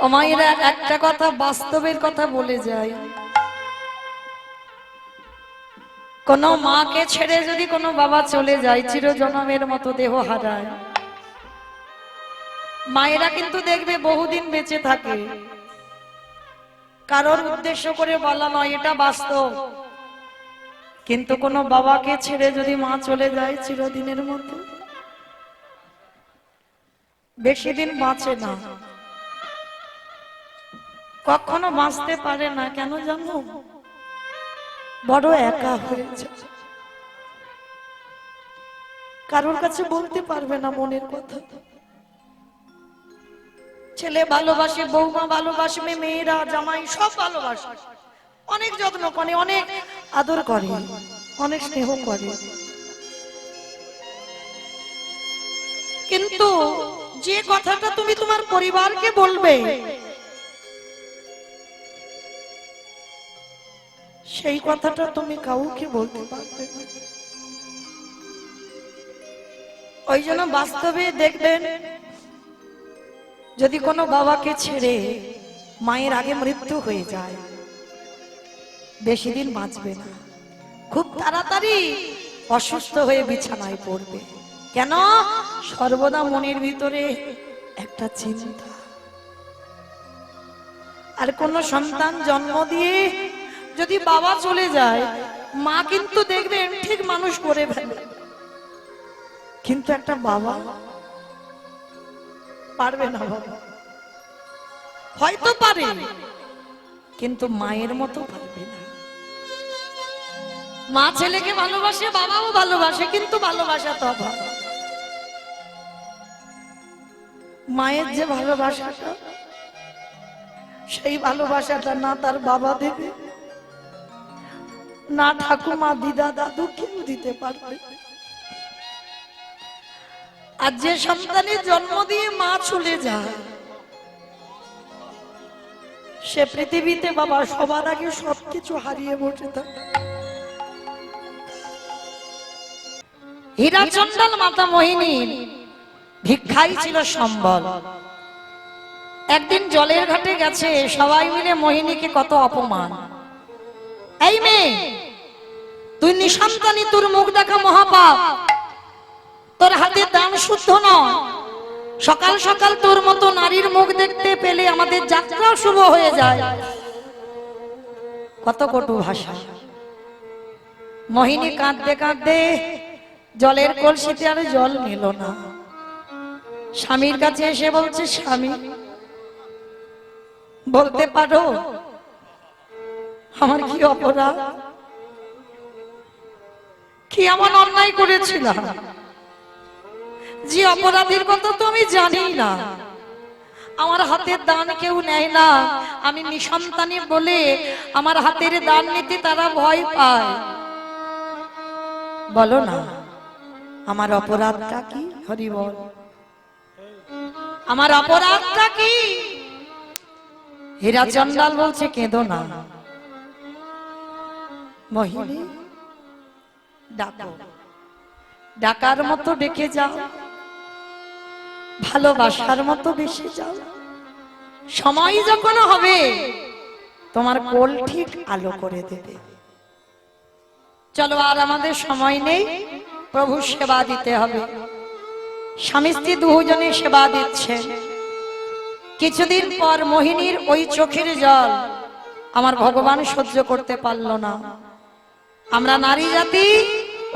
ও মায়েরা একটা কথা বাস্তবের কথা বলে যায়, কোন মাকে ছেড়ে যদি কোনো বাবা চলে যায়, চিরজনমের মতো দেহ হারায়, মায়েরা কিন্তু দেখবে বহুদিন বেঁচে থাকে। কারোর উদ্দেশ্য করে বলা নয়, এটা বাস্তব। কিন্তু কোনো বাবাকে ছেড়ে যদি মা চলে যায় চিরদিনের মতো, বেশি দিন বাঁচে না, কখনো বাঁচতে পারে না। কেন জানো? বড় একা হয়েছে, কারোর কাছে বলতে পারবে না মনের কথা। ছেলে ভালোবাসে, বৌমা ভালোবাসবে, মেয়েরা জামাই সব ভালোবাসে, অনেক যত্ন করে, অনেক আদর করে, অনেক স্নেহ করে। কিন্তু যে কথাটা তুমি তোমার পরিবারকে বলবে, সেই কথাটা তুমি কাউকে বলতে পারবে না। ওই জন্য বাস্তবে দেখবেন, যদি কোনো বাবাকে ছেড়ে মায়ের আগে মৃত্যু হয়ে যায়, বেশি দিন বাঁচবে না, খুব তাড়াতাড়ি অসুস্থ হয়ে বিছানায় পড়বে। কেন? সর্বদা মনের ভিতরে একটা চিন্তা। আর কোন সন্তান জন্ম দিয়ে যদি বাবা চলে যায়, মা কিন্তু দেখবেন ঠিক মানুষ করে ফেলে, কিন্তু একটা বাবা পারবে না। বাবা হয়তো পারে, কিন্তু মায়ের মতো পারবে না। মা ছেলেকে ভালোবাসে, বাবাও ভালোবাসে, কিন্তু ভালোবাসা তো অভাব। মায়ের যে ভালোবাসাটা, সেই ভালোবাসাটা না তার বাবা দেবে, না ঠাকুমা, দিদা, দাদু কেউ দিতে পারবে। আর যে সন্তানের জন্ম দিয়ে মা চলে যায়, সে পৃথিবীতে বাবা সবার আগে সবকিছু হারিয়ে বসে থাকে। হীরাচন্ডাল মাতা মোহিনীর ভিক্ষাই ছিল সম্বল। একদিন জলের ঘাটে গেছে, সবাই মিলে মোহিনীকে কত অপমান। এই মেয়ে, তুই নিঃসন্তানী, তোর মুখ দেখা মহাপাপ, তোর হাতে দান শুদ্ধ নয়, সকাল সকাল তোর মতো নারীর মুখ দেখতে পেলে আমাদের যাত্রা শুভ হয়ে যায়। কত কটু ভাষা। মোহিনী কাঁদতে কাঁদতে জলের কলসিতে আর জল নিল না, স্বামীর কাছে এসে বলছে, স্বামী বলতে পারো আমার কি অপরাধ, কি এমন অন্যায় করেছিলাম যে অপরাধীর কথা তো আমি জানি না। আমার হাতের দান কেউ নেয় না, আমি নিঃসন্তানী বলে আমার হাতের দান নিতে তারা ভয় পায়। বলো না আমার অপরাধটা কি? হরি বল, আমার অপরাধটা কি? হীরাচন্ডাল বলছে, কেঁদো না মোহিনী, ডাকো, ডাকার মতো ডেকে যাও, ভালোবাসার মতো বেশি যাও। সময় যখন হবে তোমার কোল ঠিক আলো করে দেবে। চলো, আর আমাদের সময় নেই, প্রভুর সেবা দিতে হবে। স্বামী স্ত্রী দুজনে সেবা দিচ্ছে। কিছুদিন পর মোহিনীর ওই চোখের জল আমার ভগবান সহ্য করতে পারল না। আমরা নারী জাতি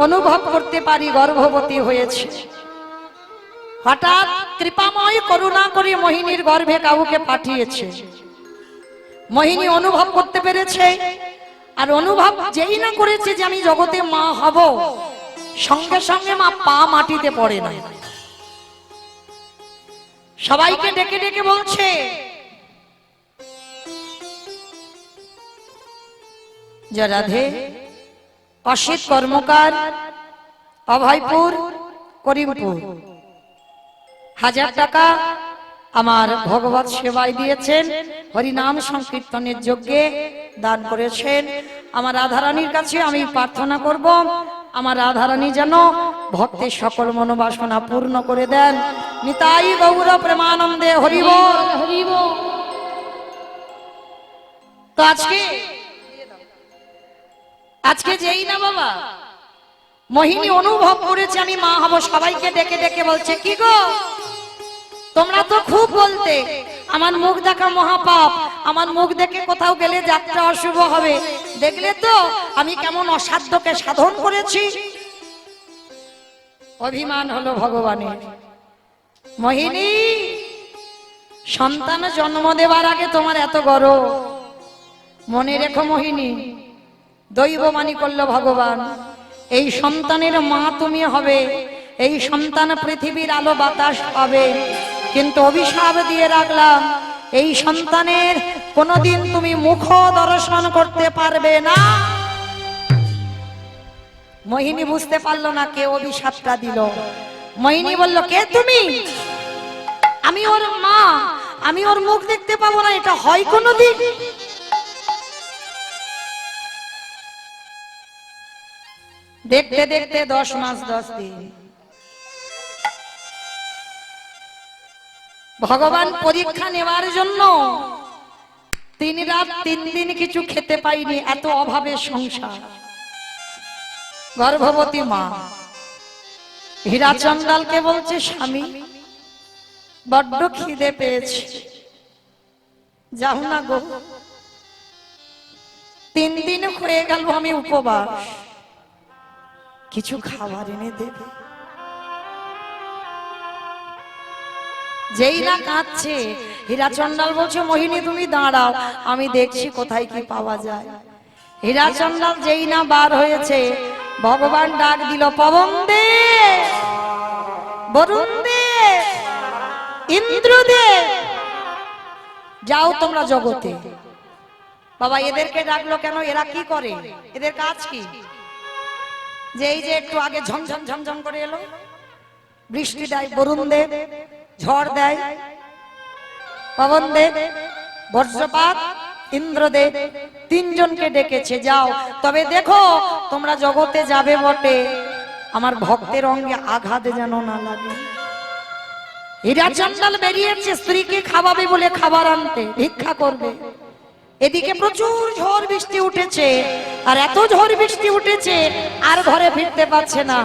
অনুভব করতে পারি গর্ভবতী হয়েছে। হঠাৎ কৃপাময় করুণা করে মোহিনীর গর্ভে কাউকে পাঠিয়েছে। মোহিনী অনুভব করতে পেরেছে, আর অনুভব যেই না করেছে যে আমি জগতে মা হব, সঙ্গে সঙ্গে মা পা মাটিতে পড়ে না। সবাইকে ডেকে ডেকে বলছে, জয় রাধে, অসিত কর্মকার, অভয়পুর, করিমপুর 1000 টাকা আমার ভগবত সেবায় দিয়েছেন, হরিনাম সংকীর্তনের যজ্ঞে দান করেছেন। আমার রাধারানীর কাছে আমি প্রার্থনা করব, আমার রাধারানী যেন ভক্তের সকল মনোবাসনা পূর্ণ করে দেন। নিতাই গৌর প্রেমানন্দে হরি বল, হরি বল। তো আজকে আজকে যেই না বাবা মোহিনী অনুভব করেছে আমি মা হব, সবাইকে ডেকে ডেকে বলছে কি গো তোমরা তো খুব বলতে আমার মুখ দেখা মহাপাপ, আমার মুখ দেখে কোথাও গেলে যাত্রা অশুভ হবে, দেখলে তো আমি কেমন অসাধ্যকে সাধন করেছি। অভিমান হলো ভগবানের। মোহিনী সন্তান জন্ম দেবার আগে তোমার এত গর্ব, মনে রেখো মোহিনী দৈববাণী করলো ভগবান, এই সন্তানের মা তুমি হবে, এই সন্তান পৃথিবীর আলো বাতাস পাবে, কিন্তু অভিশাপ দিয়ে রাখলাম এই সন্তানের কোনোদিন তুমি মুখ দর্শন করতে পারবে না। মোহিনী বুঝতে পারলো না কে অভিশাপটা দিল। মোহিনী বলল কে তুমি? আমি ওর মা, আমি ওর মুখ দেখতে পাবো না, এটা হয় কোনোদিন? দেখতে দেখতে 10 মাস 10 দিন ভগবান পরীক্ষা নেওয়ার জন্য 3 রাত 3 দিন কিছু খেতে পাইনি, এত অভাবের সংসার। গর্ভবতী মা হীরাচন্দালকে বলছে স্বামী বড্ড খিদে পেয়েছে, যাও না গো, 3 দিন হয়ে গেল আমি উপবাস, কিছু খাবার এনে দেবে। যেই না কাঁদছে হীরাচন্দাল বলছে মোহিনী তুমি দাঁড়াও, আমি দেখছি কোথায় কি পাওয়া যায়। হীরাচন্দাল যেই না বার হয়েছে ভগবান ডাক দিল পবন দে, বরুণ দে, ইন্দ্র দে, যাও তোমরা জগতে। বাবা এদেরকে ডাকলো কেন? এরা কি করে? এদের কাজ কি? যে এই যে একটু আগে ঝমঝম ঝমঝম করে এলো, বৃষ্টি দেয় বরুণ দেব, ঝড় দেয় পবন দেব, বজ্রপাত ইন্দ্রদেব, 3 জনকে ডেকেছে যাও, তবে দেখো তোমরা জগতে যাবে বটে, আমার ভক্তের অঙ্গে আঘাত যেন না লাগে। হীরাচন্দাল বেরিয়েছে স্ত্রীকে খাওয়াবে বলে খাবার আনতে, ভিক্ষা করবে। এদিকে প্রচুর ঝড় বৃষ্টি উঠেছে, আর এত ঝড় বৃষ্টি উঠেছে আর ঘরে ফিরতে পারছে না,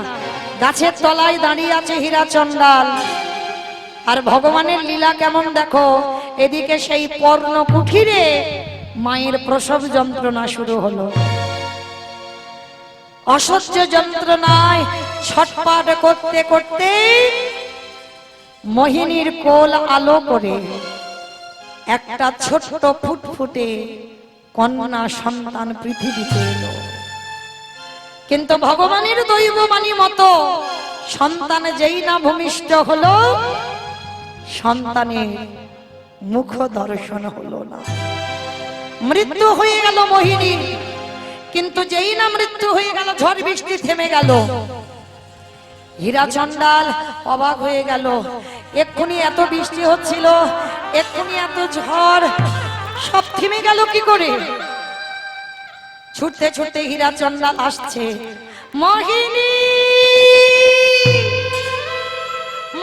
গাছের তলায় দাঁড়িয়ে আছে হীরাচন্দাল। আর ভগবানের লীলা কেমন দেখো, এদিকে সেই পর্ণ কুঠিরে মায়ের প্রসব যন্ত্রণা শুরু হলো। অসহ্য যন্ত্রণায় ছটফট করতে করতে মোহিনীর কোল আলো করে একটা ছোট্ট ফুটফুটে কন্যা সন্তান পৃথিবীতে এলো। কিন্তু ভগবানের দৈববাণী মতো সন্তান যেই না ভূমিষ্ঠ হলো, সন্তানের মুখ দর্শন হলো না, মৃত্যু হয়ে গেল মোহিনী। কিন্তু যেই না মৃত্যু হয়ে গেল, ঝড় বৃষ্টি থেমে গেল। হীরাচন্দাল অবাক হয়ে গেল, এক্ষুনি এত বৃষ্টি হচ্ছিল, এক্ষুনি এত ঝড়, সব থেমে গেল কি করে? ছুটতে ছুটতে হীরাচন্দাল আসছে, মোহিনী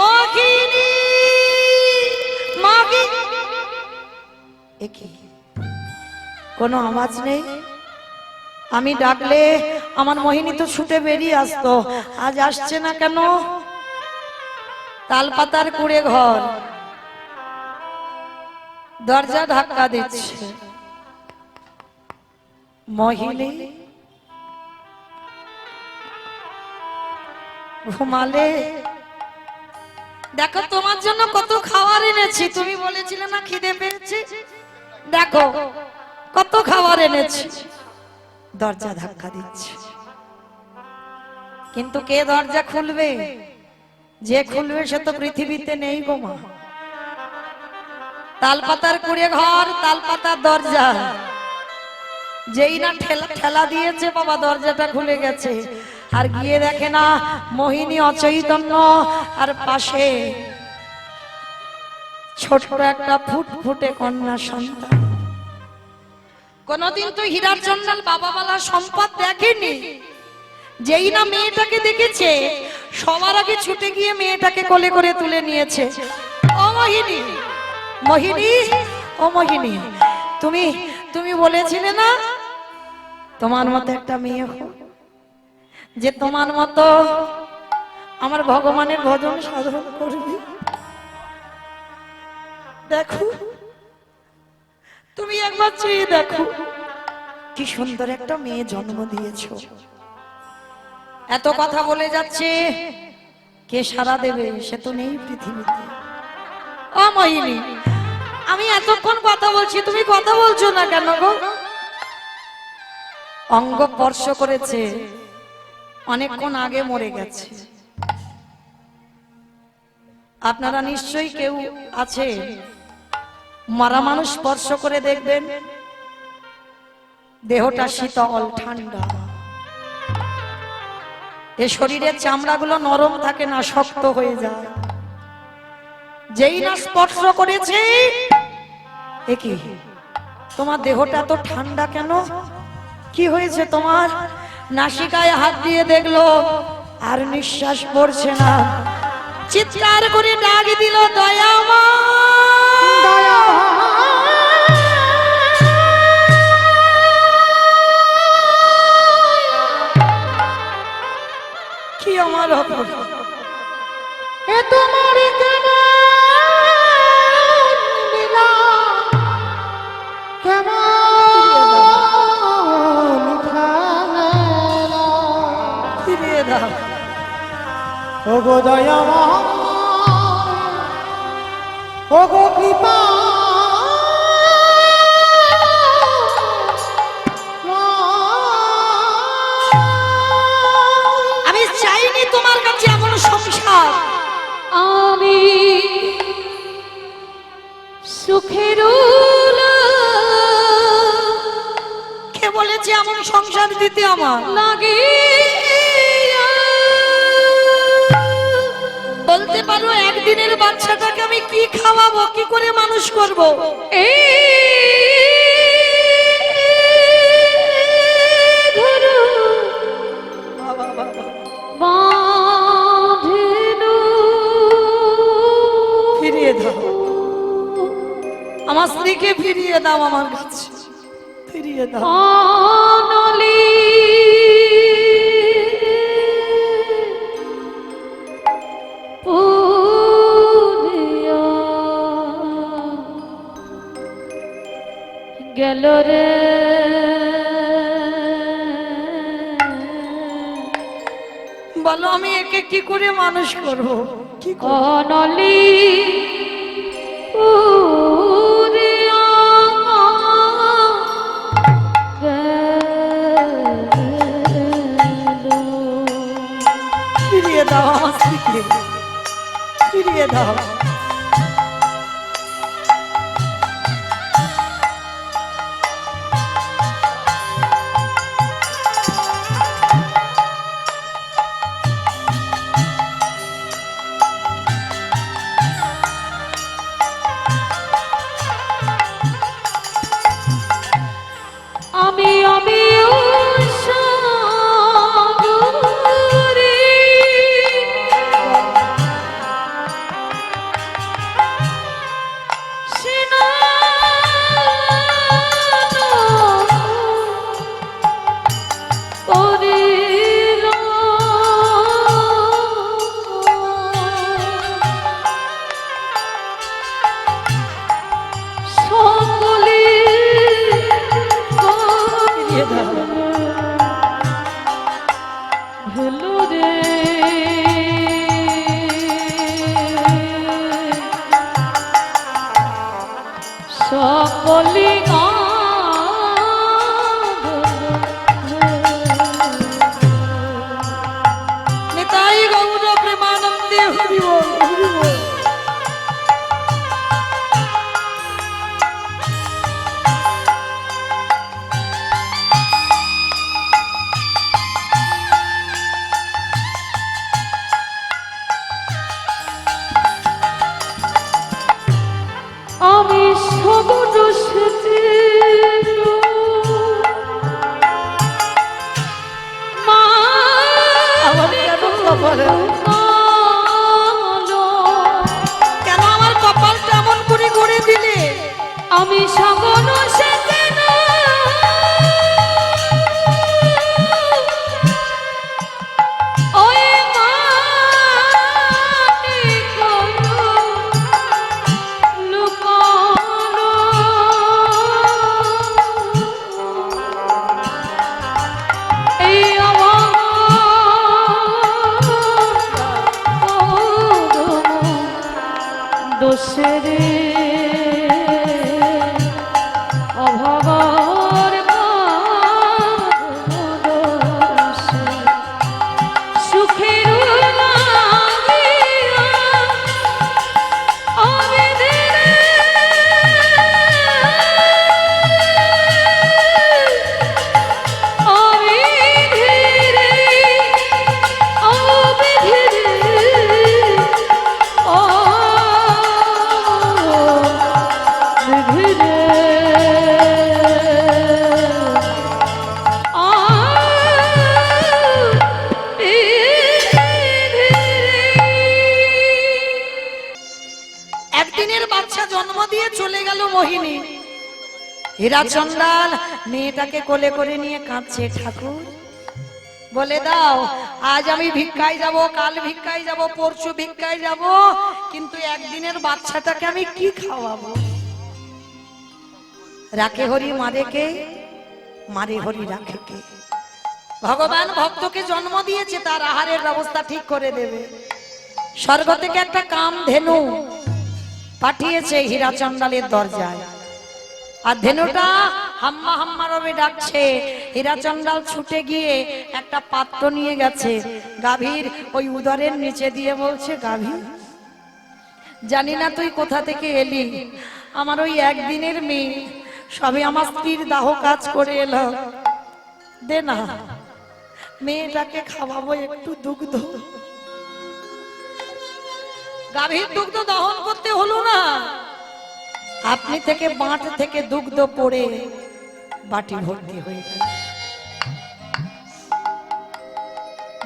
মোহিনী মোহিনী, কোনো আওয়াজ নেই। আমি ডাকলে আমার মোহিনী তো ছুটে বেরিয়ে আসতো, আজ আসছে না কেন? তালপাতার কুড়ে ঘর, দরজা ধাক্কা দিচ্ছে। মোহিনী ঘুমালে? দেখো তোমার জন্য কত খাবার এনেছি, তুমি বলেছিলে না খিদে পেয়েছে, দেখো কত খাবার এনেছি। দরজা ধাক্কা দিচ্ছে, কিন্তু কে দরজা খুলবে? যে খুলবে সে তো পৃথিবীতে নেই গো মা। তালপাতার কুড়ে ঘর, তালপাতার দরজা, যেই না ঠেলা দিয়েছে বাবা দরজাটা খুলে গেছে। আর গিয়ে দেখে না মোহিনী অচৈতন্য, আর পাশে ছোট একটা ফুটফুটে কন্যা সন্তান। কোনদিন তো হীরাচন্দাল বাবাওয়ালা সম্পদ দেখেনি, যেই না মেয়েটাকে দেখেছে সবার আগে ছুটে গিয়ে মেয়েটাকে কোলে করে তুলে নিয়েছে। ও মোহিনী, মোহিনী, ও মোহিনী, তুমি তুমি বলেছিলে না তোমার মতো একটা মেয়ে হোক, যে তোমার মতো আমার ভগবানের ভজন সাধন করবে। দেখো তুমি একবার চেয়ে দেখো কি সুন্দর একটা মেয়ে জন্ম দিয়েছো। এত কথা বলে যাচ্ছে, কে সারা দেবে সে তো নেই পৃথিবীতে। ও মোহিনী, আমি এতক্ষণ কথা বলছি, তুমি কথা বলছো না কেন গো? অঙ্গ স্পর্শ করেছে, অনেকক্ষণ আগে মরে গেছে। আপনারা নিশ্চয়ই কেউ আছে মরা মানুষ স্পর্শ করে দেখবেন, দেহটা শীতল ঠান্ডা, এ শরীরের চামড়াগুলো নরম থাকে না, শক্ত হয়ে যায়। যেই না স্পর্শ করেছে, এ কি তোমার দেহটা তো ঠান্ডা কেন? কি হয়েছে তোমার? নাসিকায় হাত দিয়ে দেখলো আর নিঃশ্বাস পড়ছে না, চিৎকার করে ডাক দিল দয়াময়। কি আমার এ তোমার কেমন লীলা, কেমন খেলা, ফিরিয়ে দাও। ও গো দয়াময়, ও গো কৃপা, আমি চাইনি তোমার কাছে এমন সংসার। আমি সুখের কে বলেছে এমন সংসার দিতে আমার? লাগে, বলতে পারো একদিনের বাচ্চাটাকে আমি কি খাওয়াবো, কি করে মানুষ করব? ফিরিয়ে দাও আমার স্ত্রীকে, ফিরিয়ে দাও আমার কাছে, ফিরিয়ে দাও। গেল রে বলো আমি একে কি করে মানুষ করব? কি করব? অনলি ফিরিয়ে দাও আমার স্ত্রীকে, ফিরিয়ে দাও। আমি সাগরে সকলি নিতাই গৌর প্রেমানন্দে হরি বল, হরি বল। আমি সমুদ্র সেতু কেন আমার কপালটা এমন করে গড়ে দিলে? আমি সাগর সেতু একদিনের বাচ্চা জন্ম দিয়ে চলে গেল মোহিনী। হীরাচন্দাল মেয়েটাকে কোলে করে নিয়ে কাঁদছে, ঠাকুর বলে দাও, আজ আমি ভিক্ষায় যাব, কাল ভিক্ষায় যাব, পরশু ভিক্ষায় যাব, কিন্তু একদিনের বাচ্চাটাকে আমি কি খাওয়াবো? রাখে হরি মারে কে, মারে হরি রাখে কে? ভগবান ভক্তকে জন্ম দিয়েছে, তার আহারের ব্যবস্থা ঠিক করে দেবে। স্বর্গ থেকে একটা কাম ধেনু পাঠিয়েছে হীরাচন্দালের দরজায়, আর ধেনুটা হাম্মা হাম্মা রবে ডাকছে। হীরাচন্দাল ছুটে গিয়ে একটা পাত্র নিয়ে গেছে, গাভীর ওই উদরের নিচে দিয়ে বলছে, গাভী জানি না তুই কোথা থেকে এলি, আমার ওই একদিনের মেয়ে, সবে আমার স্ত্রীর দাহ কাজ করে এলো, দে না মেয়েটাকে খাওয়াবো একটু দুগ্ধ। গাভীর দুগ্ধ দহন করতে হলো না, আপনি থেকে বাঁট থেকে দুগ্ধ পড়ে বাটি ভর্তি হয়ে গেল।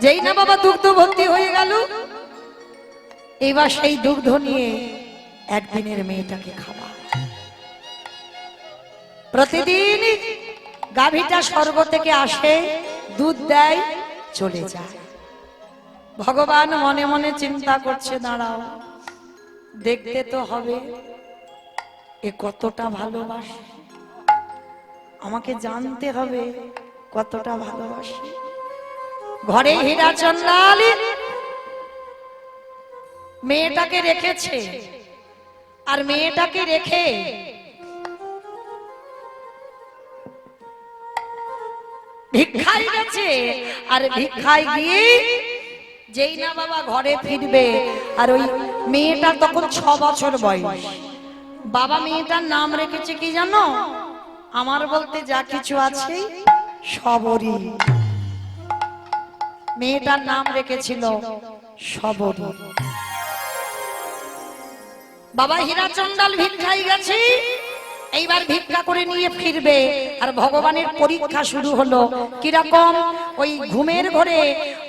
যেই না বাবা দুগ্ধ ভর্তি হয়ে গেল, এবার সেই দুগ্ধ নিয়ে একদিনের মেয়েটাকে খাওয়া। প্রতিদিন গাভীটা স্বর্গ থেকে আসে, দুধ দেয়, চলে যায়। ভগবান মনে মনে চিন্তা করছে, দাঁড়াও দেখতে তো হবে এ কতটা ভালোবাসে, আমাকে জানতে হবে কতটা ভালোবাসে। ঘরে হীরাচন্দাল মেয়েটাকে রেখেছে, আর মেয়েটাকে রেখে ভিক্ষায় গেছে। আর ভিক্ষায় গিয়ে যেই না বাবা ঘরে ফিরবে, আর ওই মেয়েটা তখন 6 বছর বয়স। বাবা মেয়েটার নাম রেখেছে কি জানো? আমার বলতে যা কিছু আছে সবরী। মেয়েটার নাম রেখেছিল সবরী। বাবা হীরাচন্দাল ভিক্ষায় গেছে, এইবার ভিক্ষা করে নিয়ে ফিরবে, আর ভগবানের পরীক্ষা শুরু হলো। কিরকম? ওই ঘুমের ঘরে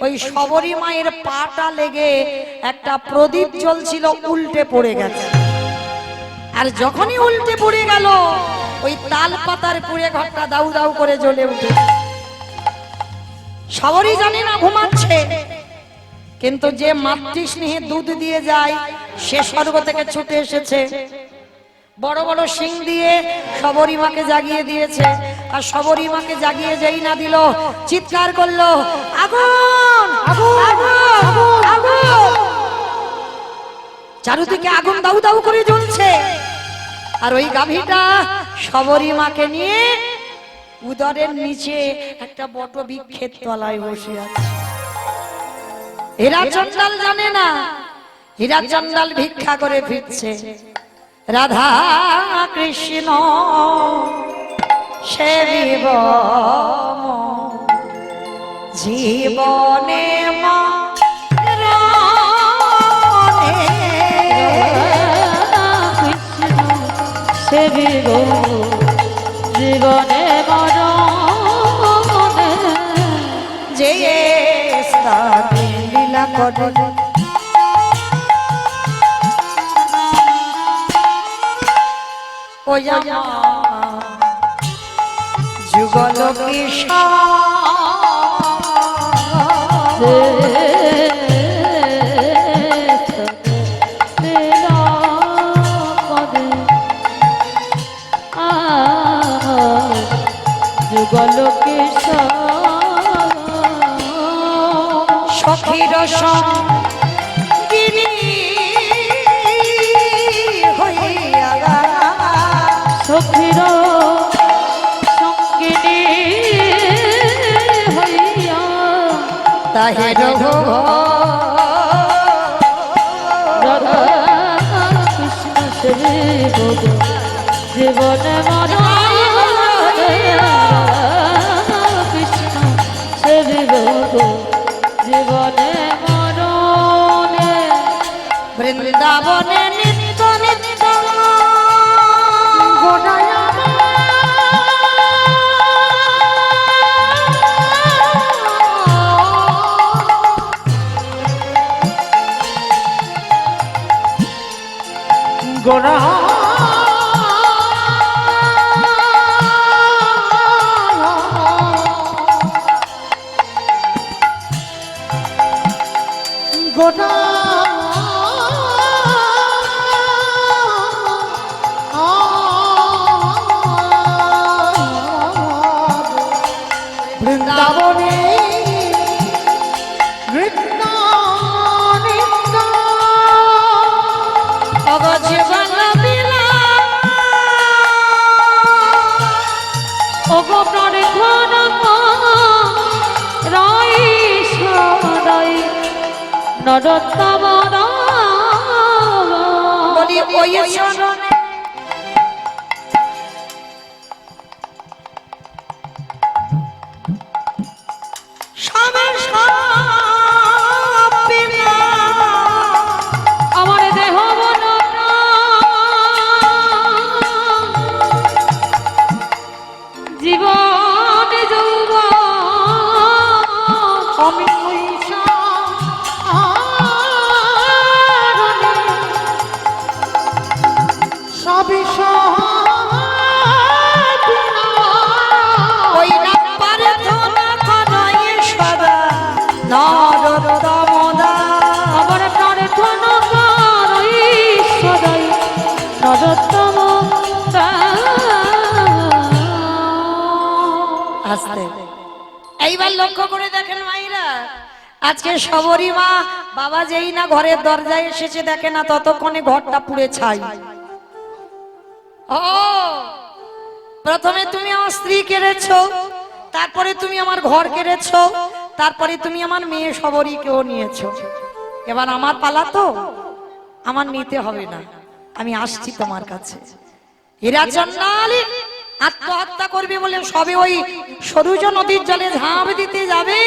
ওই সবরী মায়ের পাটা লেগে একটা প্রদীপ জ্বলছিল, উল্টে পড়ে গেছে। আর যখনই উল্টে পড়ে গেল, ওই তাল পাতার পুড়ে ঘরটা দাউ দাউ করে জ্বলে উঠে। সবরী জানে না ঘুমাচ্ছে, কিন্তু যে মাতৃ স্নেহে দুধ দিয়ে যায়, সে স্বর্গ থেকে ছুটে এসেছে, বড় বড় শিং দিয়ে সবরী মাকে জাগিয়ে দিয়েছে। আর সবরী মাকে জাগিয়ে যেই না দিল, চিৎকার করলো, আগুন আগুন আগুন। চারুদিকে আগুন দাউ দাউ করে জ্বলছে, আর ওই গাভীটা সবরী মাকে নিয়ে উদরের নিচে একটা বট বৃক্ষের তলায় বসে আছে। হীরাচন্দাল জানে না, হীরাচন্দাল ভিক্ষা করে ফিরছে। রাধা কৃষ্ণ সেবিব জীবনে সেবিব জীবনে মরণে, যে স্থানে লীলা করে যুগল যুগল সখীর সঙ্গিনী হইয়া, সখীর সঙ্গিনী হইয়া, তাহে রাধা কৃষ্ণ সেবিব জীবনে মরণে, কৃষ্ণ সেবিব জীবনে মরণে। বৃন্দাবনে নিত্য নিত্য গোড়ায় ওগো প্রার্থনা রাই সদাই নরোত্তম বলি ওই চরণে আমার দেহ মন জীবন যৌবন আমি সবই ওই না প্রার্থনা করাই সদা নরোত্তম আমার প্রার্থনা করি সদাই নরোত্তম আস্তে এইবার লক্ষ্য করে দেখেন মাইরা আজকে সবরী মা বাবা যেই না ঘরের দরজায় এসেছে দেখে না ততক্ষণে ঘরটা পুড়ে ছাই। ও প্রথমে তুমি আমার স্ত্রী কেড়েছো, তারপরে তুমি আমার ঘর কেড়েছো, তারপরে তুমি আমার মেয়ে সবরীকেও নিয়েছো। এবার আমার পালা তো, আমার নিতে হবে না, আমি আসছি তোমার কাছে। হীরা চন্দ্রালী আত্মহত্যা করবে বলে সবে ওই সরুজ নদীর জলে ঝাঁপ দিতে যাবে,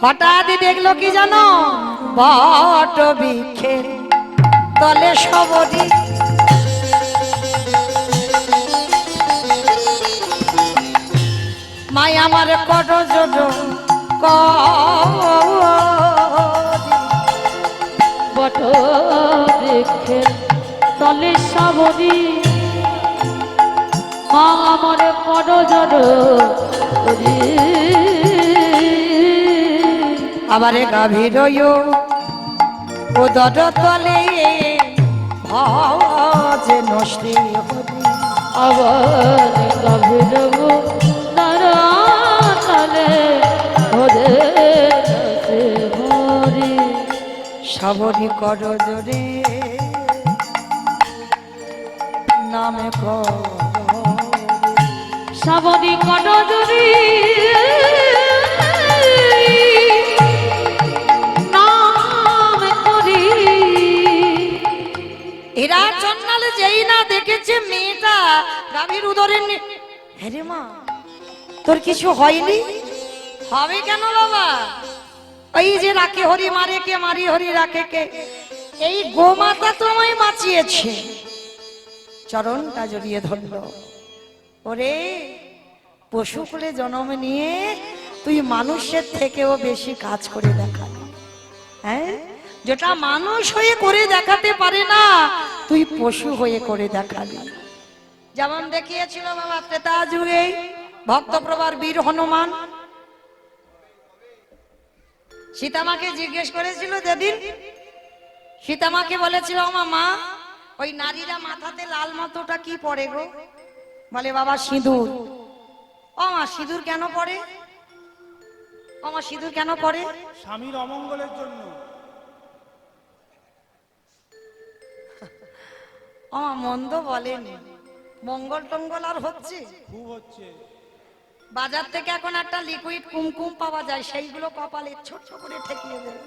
হঠাৎ দেখলো কি জানো, বট বৃক্ষের তলে সবরী মাই আমার কত জোট বট বৃক্ষের তলে সবরী মা আমার বড় জড় আবার গাভীর ও দর তলে ভজে নশ্রী হরি আবার গভীর তলে ভরে হরি সবরী কর জোরে নামে সবরী কর জোরে হীরা চন্দ্রাল যেই না দেখেছে মেয়েটা গাভীর উদরের হ্যাঁ মা তোর কিছু হয়নি, হবে কেন বাবা, এই যে রাখে হরি মারে কে, মারি হরি রাখে কে, এই গোমাতা তোমায় বাঁচিয়েছে। চরণটা জড়িয়ে ধরল, ওরে পশু কুলে জন্ম নিয়ে তুই মানুষের থেকেও বেশি কাজ করে দেখালি, হ্যাঁ যেটা মানুষ হয়ে করে দেখাতে পারে না তুই পশু হয়ে করে দেখালি। যেমন দেখিয়েছিল বাবা ত্রেতা যুগে ভক্তপ্রভার বীর হনুমান, সীতামাকে জিজ্ঞেস করেছিল যেদিন, সীতামাকে বলেছিল আমার মা ওই নারীরা মাথাতে লাল মতোটা কি পরে গো, বলে বাবা সিঁদুর। ও মা সিঁদুর কেন পরে, ও মা সিঁদুর কেন পরে, স্বামীর অমঙ্গলের জন্য। ও মন্দ বলেনি, মঙ্গল টঙ্গল আর হচ্ছে, খুব হচ্ছে। বাজার থেকে এখন একটা লিকুইড কুমকুম পাওয়া যায়, সেইগুলো কপালে ছোট করে ঠেকিয়ে দেবে,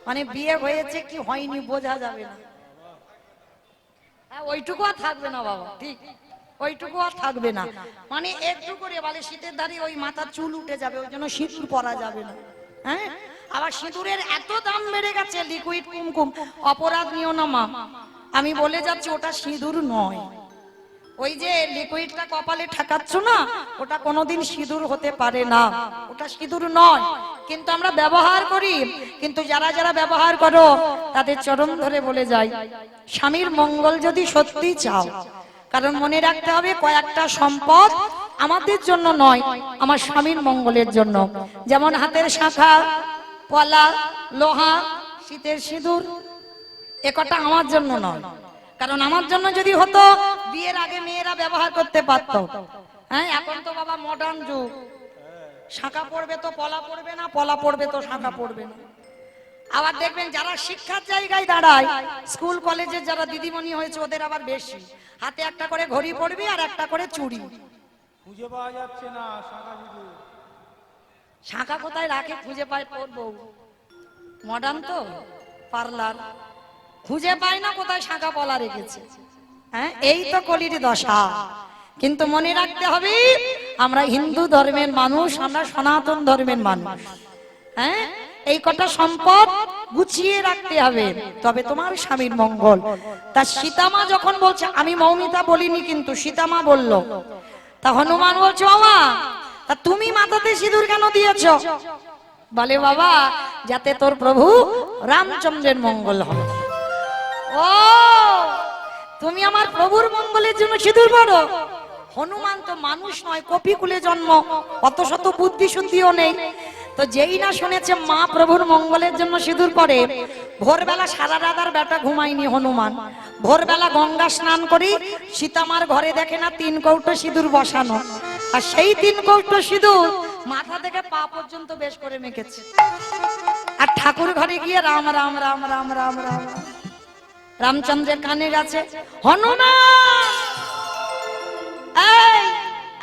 মানে বিয়ে হয়েছে কি হয়নি বোঝা যাবে না। হ্যাঁ ওইটুকু আর থাকবে না বাবা, ঠিক ওইটুকু আর থাকবে না, মানে একটু করে বলে শীতের ধারে ওই মাথার চুল উঠে যাবে, ওই জন্য সিঁদুর পরা যাবে না। হ্যাঁ আবার সিঁদুরের এত দাম বেড়ে গেছে, লিকুইড কুমকুম অপরাধ নিও না মা, আমি বলে যাচ্ছি ওটা সিঁদুর নয়, ওই যে লিকুইডটা কপালে ঠেকাচ্ছ না ওটা কোনোদিন সিঁদুর হতে পারে না, ওটা সিঁদুর নয়, কিন্তু আমরা ব্যবহার করি। কিন্তু যারা যারা ব্যবহার করো তাদের চরণ ধরে বলে যাই, স্বামীর মঙ্গল যদি সত্যি চাও, কারণ মনে রাখতে হবে কয়েকটা সম্পদ আমাদের জন্য নয়, আমার স্বামীর মঙ্গলের জন্য। যেমন হাতের শাঁখা, পলা, লোহা, শীতের সিঁদুর, একটা আমার জন্য নয়, কারণ আমার জন্য যদি হতো বিয়ের আগে মেয়েরা ব্যবহার করতে পারত। হ্যাঁ এখন তো বাবা মডার্ন যুগ, শাঁখা পড়বে তো পলা পড়বে না, পলা পড়বে তো শাঁখা পড়বে না। আবার দেখবেন যারা শিক্ষার জায়গায় দাঁড়ায়, স্কুল কলেজের যারা দিদিমণি হয়েছে ওদের আবার বেশি, হাতে একটা করে ঘড়ি পড়বে আর একটা করে চুড়ি, খুঁজে পাওয়া যাচ্ছে না শাঁখা সিঁদুর। শাঁখা কোথায় রাখে খুঁজে পায় তোর বউ? মডার্ন তো পার্লার, খুঁজে পায় না কোথায় শাঁখা পলা রেখেছে। হ্যাঁ, এই তো কলির দশা। কিন্তু মনে রাখতে হবে আমরা হিন্দু ধর্মের মানুষ, আমরা সনাতন ধর্মের মানুষ। হ্যাঁ, এই কটা সম্পদ গুছিয়ে রাখতে হবে, তবে তোমার স্বামীর মঙ্গল। তা সীতামা যখন বলছে, আমি মৌমিতা বলিনি কিন্তু সীতামা বলল, তা হনুমান বলছে বাবা তা তুমি মাথাতে সিঁদুর কেন দিয়েছো? বলে বাবা যাতে তোর প্রভু রামচন্দ্রের মঙ্গল হয়। ও তুমি আমার প্রভুর মঙ্গলের জন্য সিঁদুর পরো? হনুমান তো মানুষ নয়, কপিকুলে জন্ম, অত শত বুদ্ধি শুদ্ধিও নেই। তো যেই না শুনেছে মা প্রভুর মঙ্গলের জন্য সিঁদুর পরে, ভোরবেলা সারা রাত আর বেটা ঘুমায়নি হনুমান। ভোরবেলা গঙ্গা স্নান করি সীতামার ঘরে দেখে না 3 কৌটো সিঁদুর বসানো, আর সেই 3 কৌটো সিঁদুর মাথা থেকে পা পর্যন্ত বেশ করে মেখেছে। আর ঠাকুর ঘরে গিয়ে রাম রাম রাম রাম রাম রাম, রামচন্দ্রের কানে গেছে, হনুমান এই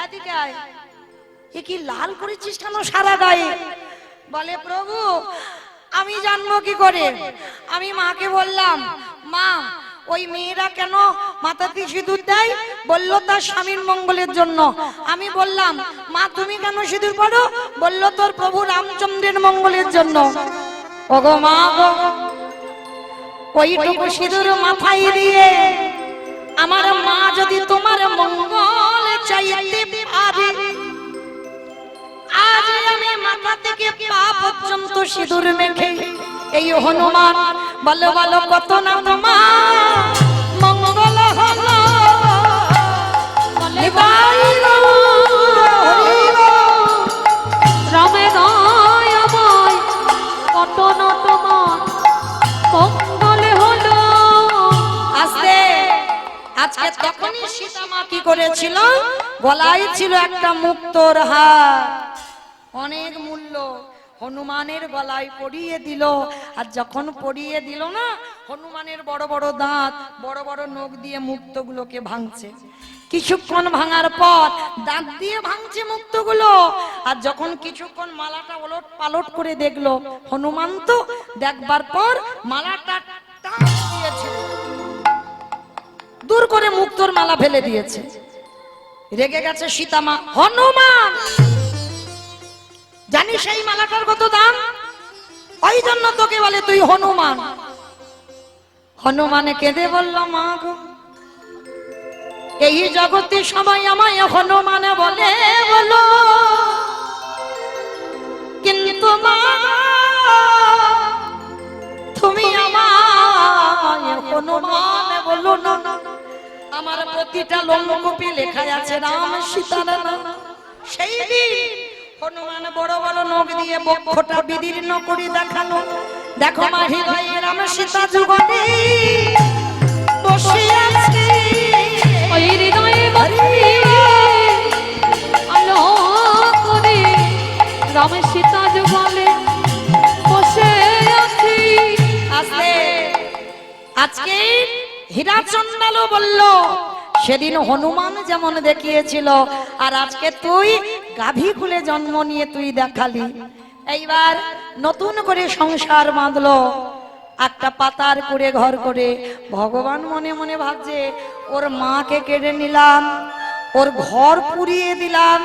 এদিকে আয়, এ কি লাল করেছিস কেন সারা গায়ে? বলে প্রভু আমি জানবো কি করে? আমি মাকে বললাম মা ওই মেয়েরা কেন মাথাতে সিঁদুর দেয়? বললো তার স্বামীর মঙ্গলের জন্য। আমি বললাম মা তুমি কেন সিঁদুর পরো? বললো তোর প্রভু রামচন্দ্রের মঙ্গলের জন্য। ওগো মা গো, ওইটুকু সিঁদুর মাথায় দিয়ে আমার মা যদি তোমার মঙ্গল চাইতে পারে, আজ আমি মাথা থেকে পা পর্যন্ত সিঁদুর মেখে এই হনুমান বলো বলো কত না তোমার মঙ্গল হলো। রামে দয়াময় কত না তোমার মঙ্গল হলো। আজকে আজকে তখনই সীতামা কি করেছিল? গলায় ছিল একটা মুক্তোর হার, অনেক মূল্য, হনুমানের গলায় পরিয়ে দিল। আর যখন পরিয়ে দিল না, হনুমানের বড় বড় দাঁত, বড় বড় নখ দিয়ে মুক্তগুলোকে ভাঙছে। কিছুক্ষণ ভাঙার পর দাঁত দিয়ে ভাঙছে মুক্তগুলো। আর যখন কিছুক্ষণ মালাটা ওলট পালট করে দেখলো, হনুমান তো দেখবার পর মালাটা টান দিয়েছে, দূর করে মুক্তোর মালা ফেলে দিয়েছে। রেগে গেছে সীতামা, হনুমান জানিস সেই মালাটার কত দাম? ওই জন্য তোকে বলে তুই হনুমান। হনুমানে কেঁদে বলল মা গো, এই জগতে সবাই আমায় হনুমানে বলে বলো, কিন্তু মা তুমি আমায় হনুমানে বলো না। আমার প্রতিটা লোমকূপে লেখা আছে রাম সীতার নাম। সেই দিন হনুমান বড় বড় নখ দিয়ে বক্ষটা বিদীর্ণ করে দেখালো, দেখো মা হৃদয়ে রাম সীতা যুগলে বসে আছে। ওই হৃদয়ে বসে আলো করে রাম সীতা যুগলে বসে আছি। আজকে হীরাচন্দালও বলল সেদিন হনুমান যেমন দেখিয়েছিল, আর আজকে তুই গাভী কুলে জন্ম নিয়ে তুই দেখালি। এইবার নতুন করে সংসার বাঁধলো, একটা পাতার করে ঘর করে। ভগবান মনে মনে ভাবছে ওর মাকে কেড়ে নিলাম, ওর ঘর পুড়িয়ে দিলাম,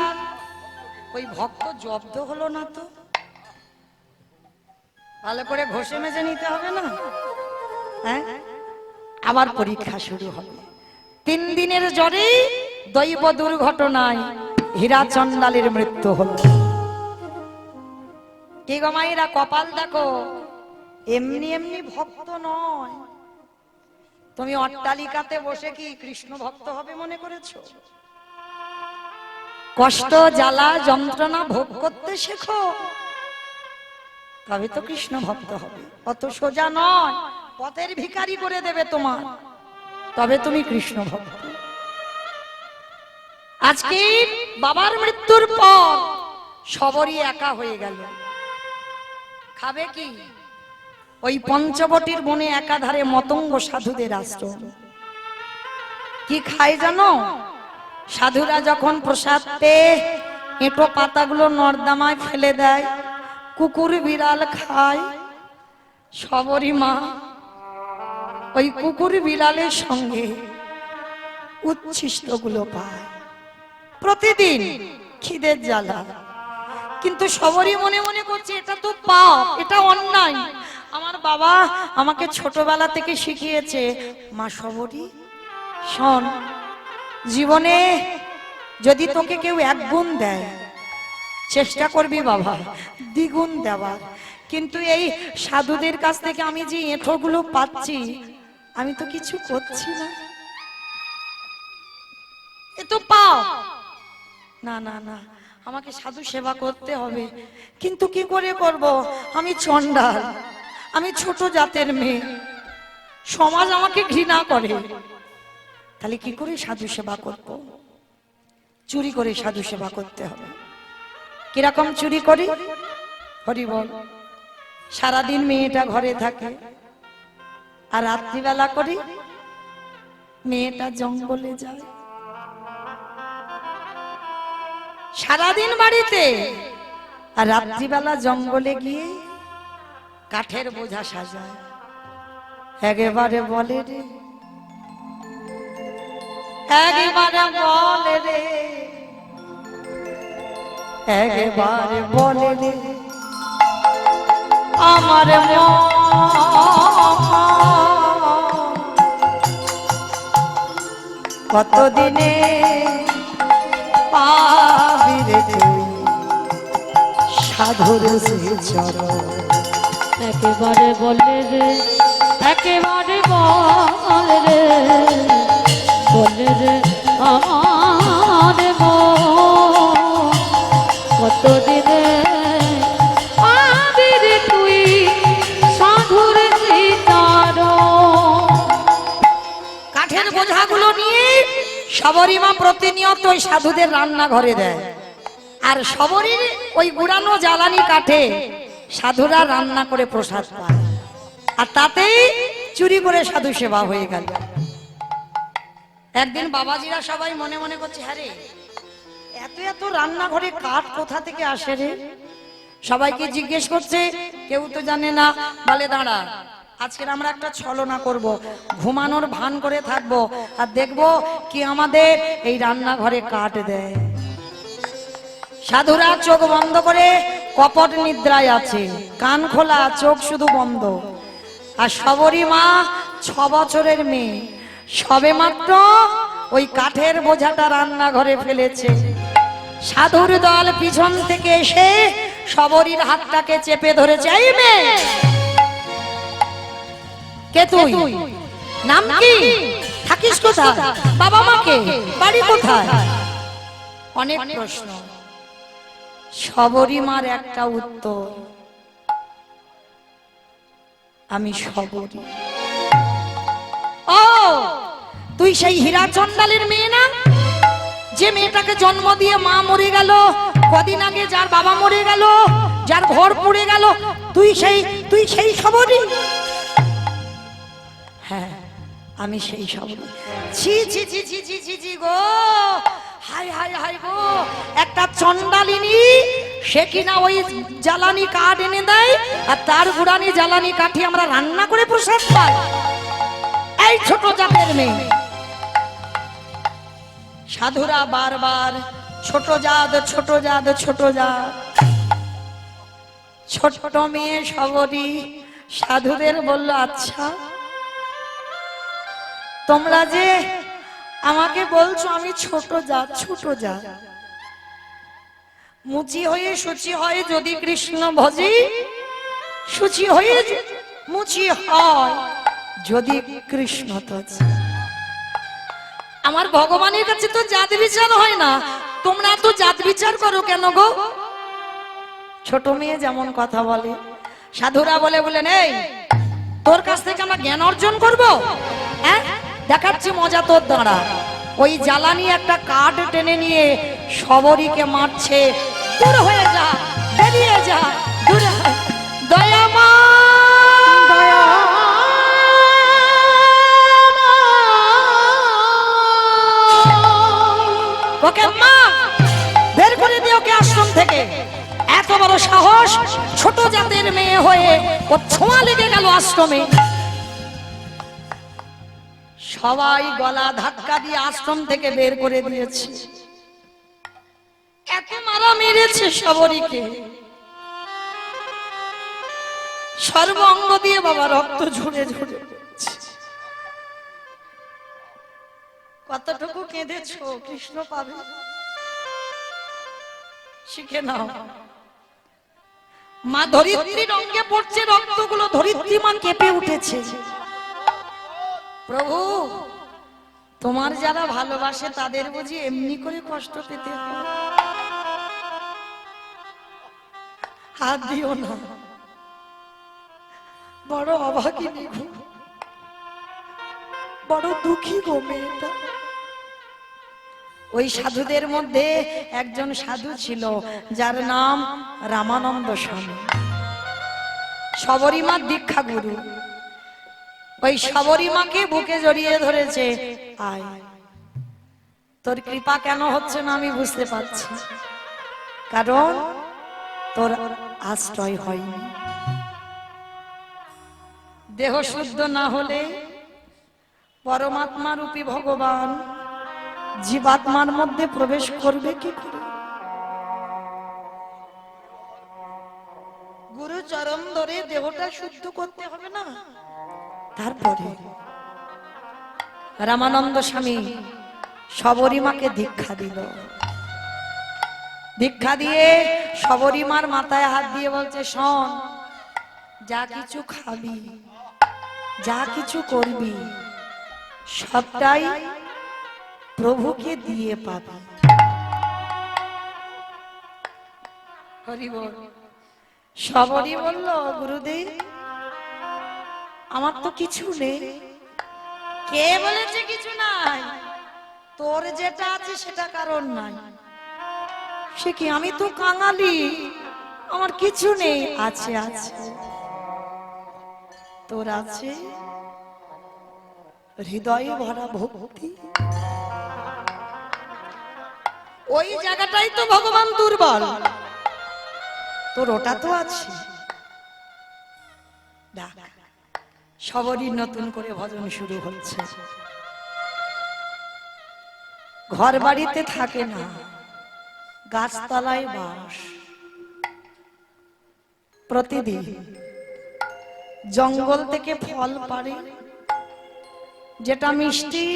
ওই ভক্ত জব্দ হলো না তো? ভালো করে ঘষে মেজে নিতে হবে না? হ্যাঁ, আবার পরীক্ষা শুরু হবে। 3 দিনের জ্বরে দৈব দুর্ঘটনায় হীরাচন্দালের মৃত্যু হলো। কি গো মায়েরা, কপাল দেখো, এমনি এমনি ভক্ত নয়। তুমি অট্টালিকাতে বসে কি কৃষ্ণ ভক্ত হবে মনে করেছো? কষ্ট জ্বালা যন্ত্রণা ভোগ করতে শেখো, তবে তো কৃষ্ণ ভক্ত হবে। অত সোজা নয়, পথের ভিখারি করে দেবে তোমার, তবে তুমি কৃষ্ণ ভক্ত। আজকে বাবার মৃত্যুর পর সবরই একা হয়ে গেল, খাবে কি? ওই পঞ্চবটির বনে একাধারে মতঙ্গ সাধুদের আশ্রম। কি খায় জানো? সাধুরা যখন প্রসাদ পেয়ে এঁটো পাতাগুলো নর্দমায় ফেলে দেয়, কুকুর বিড়াল খায়, সবরী মা ওই কুকুর বিড়ালের সঙ্গে উচ্ছিষ্ট গুলো পায় প্রতিদিন খিদের জ্বালা। কিন্তু সবরই মনে মনে করছে এটা তো পাপ, এটা অন্যায়। আমার বাবা আমাকে ছোটবেলা থেকে শিখিয়েছে, মা সবরী শোন, জীবনে যদি তোকে কেউ এক গুণ দেয় চেষ্টা করবি বাবা দ্বিগুণ দেওয়ার। কিন্তু এই সাধুদের কাছ থেকে আমি যে এঁঠোগুলো পাচ্ছি, আমি তো কিছু করছি না, এ তো পাপ। না না না, আমাকে সাধু সেবা করতে হবে। কিন্তু কি করে করব? আমি চণ্ডাল, আমি ছোট জাতের মেয়ে, সমাজ আমাকে ঘৃণা করে। তাহলে কি করে সাধু সেবা করব? চুরি করে সাধু সেবা করতে হবে। কিরকম চুরি করি? হরি বল। সারাদিন মেয়েটা ঘরে থাকে, আর রাত্রিবেলা করি মেয়েটা জঙ্গলে যায়। সারাদিন বাড়িতে, আর রাত্রিবেলা জঙ্গলে গিয়ে কাঠের বোঝা সাজায়। একেবারে বলে রে, একেবারে বলে রে, একেবারে বলে রে আমার কতদিনে পাবি রে তুই সাধুর চরণ। একেবারে বলে রে, একেবারে বলে রে, বলে রে আমার কতদিনে পাবি রে তুই সাধুর চরণ। কাঠের বোঝাগুলো নিয়ে সবরী মা প্রতিনিয়ত ওই সাধুদের রান্নাঘরে দেয়, আর সবরীর ওই গুড়ানো জ্বালানি কাঠে সাধুরা রান্না করে প্রসাদ পায়, আর তাতেই চুরি করে সাধু সেবা হয়ে গেল। একদিন বাবাজিরা সবাই মনে মনে করছে, হ্যাঁ রে, এত এত রান্নাঘরে কাঠ কোথা থেকে আসে রে? সবাইকে জিজ্ঞেস করছে, কেউ তো জানে না। বলে দাঁড়া, আজকে আমরা একটা ছলনা করব, ঘুমানোর ভান করে থাকবো, আর দেখবো কি আমাদের এই রান্নাঘরে কাঠ দেয়। সাধুরা চোখ বন্ধ করে কপট নিদ্রায় আছে, কান খোলা, চোখ শুধু বন্ধ। আর সবরী মা 6 বছরের মেয়ে, সবে মাত্র ওই কাঠের বোঝাটা রান্নাঘরে ফেলেছে। সাধুর দল পিছন থেকে এসে সবরীর হাতটাকে চেপে ধরেছে। এই মেয়ে, কে তুই? নাম কি? থাকিস কোথায়? বাবা মাকে? বাড়ি কোথায়? অনেক প্রশ্ন। সবরী মার একটা উত্তর, আমি সবরী। ও, তুই সেই হীরা চন্ডালের মেয়ে না, যে মেয়েটাকে জন্ম দিয়ে মা মরে গেল, কদিন আগে যার বাবা মরে গেল, যার ঘর পুড়ে গেল, তুই সেই সবরী? হ্যাঁ, আমি সেই সবরী। ছি ছি ছি ছি ছি ছি ছি গো, হাই হাই হাই গো, একটা চন্ডালিনী, সে কিনা ওই জ্বালানি কাঠ এনে দেয়, আর তার গুড়ানি জ্বালানি কাঠি আমরা রান্না করে প্রসাদ পাই। এই ছোট জাতের মেয়ে। সাধুরা বারবার ছোট জাত, ছোট জাত, ছোট জাত। ছোট মেয়ে সবরী সাধুদের বলল, আচ্ছা তোমরা যে আমাকে বলছো আমি ছোট জাত, ছোট জাত, মুচি হয়ে শুচি হয় যদি কৃষ্ণ ভজি, শুচি হয়ে মুচি হয় যদি কৃষ্ণ তজি। আমার ভগবানের কাছে তো জাত বিচার হয় না, তোমরা তো জাত বিচার করো কেন গো? ছোট মেয়ে যেমন কথা বলে, সাধুরা বলেন, এই তোর কাছ থেকে আমরা জ্ঞান অর্জন করব? হ্যাঁ, দেখাচ্ছি মজা তোর দ্বারা। ওই জ্বালানি একটা কাঠ টেনে নিয়ে সবরীকে মারছে। দূর হয়ে যা, বেরিয়ে যা, দূরে দয়ামা। ওকে মা বের করে দিও ওকে আশ্রম থেকে। এত বড় সাহস, ছোট জাতের মেয়ে হয়ে ও ছোঁয়া লেগে গেল আশ্রমে। সবাই গলা ধাক্কা দিয়ে আশ্রম থেকে বের করে দিয়েছে। এত মারা মেরেছে শবরীকে, সর্ব অঙ্গ দিয়ে বাবা রক্ত ঝরে ঝরে পড়ছে। কতটুকু কেঁদেছো কৃষ্ণ পাবে, শিখে নাও। মা ধরিত্রীর অঙ্গে পড়ছে রক্তগুলো, ধরিত্রী মা কেঁপে উঠেছে। প্রভু, তোমার যারা ভালোবাসে তাদের বুঝি এমনি করে কষ্ট পেতে হয়? হাত দিও না, বড় অভাগিনী গো, বড় দুঃখী গো মেয়েটা। ওই সাধুদের মধ্যে একজন সাধু ছিল যার নাম রামানন্দ স্বামী, শবরীমার দীক্ষা গুরু। ওই শবরীমাকে বুকে জড়িয়ে ধরেছে, আয়, তোর কৃপা কেন হচ্ছে না আমি বুঝতে পারছি, কারণ তোর আশ্রয় হয়নি। দেহ শুদ্ধ না হলে পরমাত্মা রূপী ভগবান জীবাত্মার মধ্যে প্রবেশ করবে কি করে? গুরু চরণ ধরে দেহটা শুদ্ধ করতে হবে না? তারপরে রামানন্দ স্বামী শবরীমাকে দীক্ষা দিল। দীক্ষা দিয়ে শবরীমার মাথায় হাত দিয়ে বলছে, শোন, যা কিছু খাবি, যা কিছু করবি, সবটাই প্রভুকে দিয়ে পাবি। হরি বল। শবরী বলল, গুরুদেব আমার তো কিছু নেই। কে বলেছে কিছু নাই? তোর যেটা আছে সেটা কারণ নাই। সে কি, আমি তো কাঙালি, আমার কিছু নেই। আছে আছে, তোর আছে হৃদয়ে ভরা ভক্তি। ওই জায়গাটাই তো ভগবান দুর্বল, তোর ওটা তো আছে। ডাক। সবরই নতুন করে ভজন শুরু হচ্ছে। ঘর বাড়িতে থাকে না, গাছতলায় বাস। প্রতিদিন জঙ্গল থেকে ফল পাড়ে, যেটা মিষ্টি,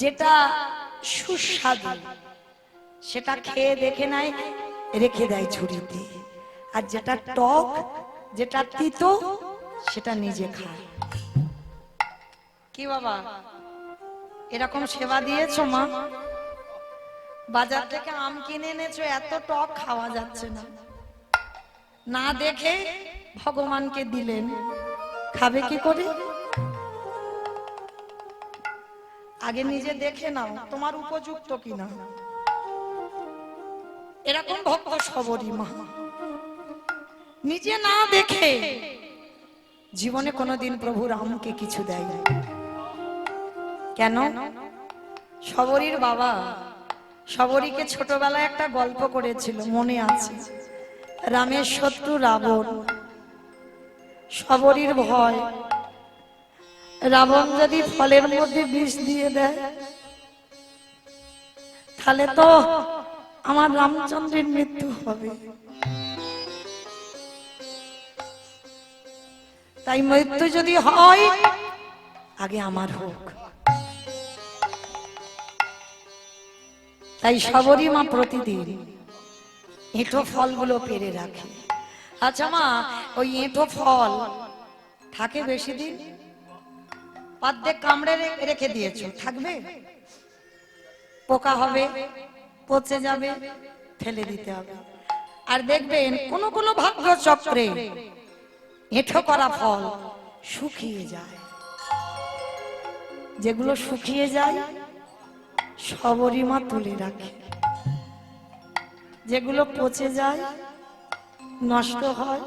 যেটা সুস্বাদু, সেটা খেয়ে দেখে নাই, রেখে দেয় ঝুড়িতে। আর যেটা টক, যেটা তিতো, সেটা নিজে খায়। কি বাবা, এরকম সেবা দিয়েছো মা? বাজার থেকে আম কিনে এনেছো, এত টক খাওয়া যাচ্ছে না, না দেখে ভগবানকে দিলেন, খাবে কি করে? আগে নিজে দেখে নাও তোমার উপযুক্ত কিনা। এরকম ভক্ত শবরী মা নিজে না দেখে জীবনে কোনোদিন প্রভু রামকে কিছু দেয় না। কেন? শবরীর বাবা শবরীকে ছোটবেলায় একটা গল্প করেছিল, মনে আছে? রামের শত্রু রাবণ, শবরীর ভয়, রাবণ যদি ফলের মধ্যে বিষ দিয়ে দেয় তাহলে তো আমার রামচন্দ্রের মৃত্যু হবে। তাই মৃত্যু যদি হয় আগে আমার হোক। তাই শবরী মা প্রতিদিন এঁঠো ফলগুলো পেরে রাখে। আচ্ছা মা, ওই এঁঠো ফল থাকে বেশি দিন? অর্ধেক কামড়ে রেখে দিয়েছো, থাকবে? পোকা হবে, পচে যাবে, ফেলে দিতে হবে। আর দেখবেন কোন কোন ভাগ্য চক্রে এঁঠো করা ফল শুকিয়ে যায়। যেগুলো শুকিয়ে যায় শবরী মা তুলে রাখে, যেগুলো পচে যায়, নষ্ট হয়,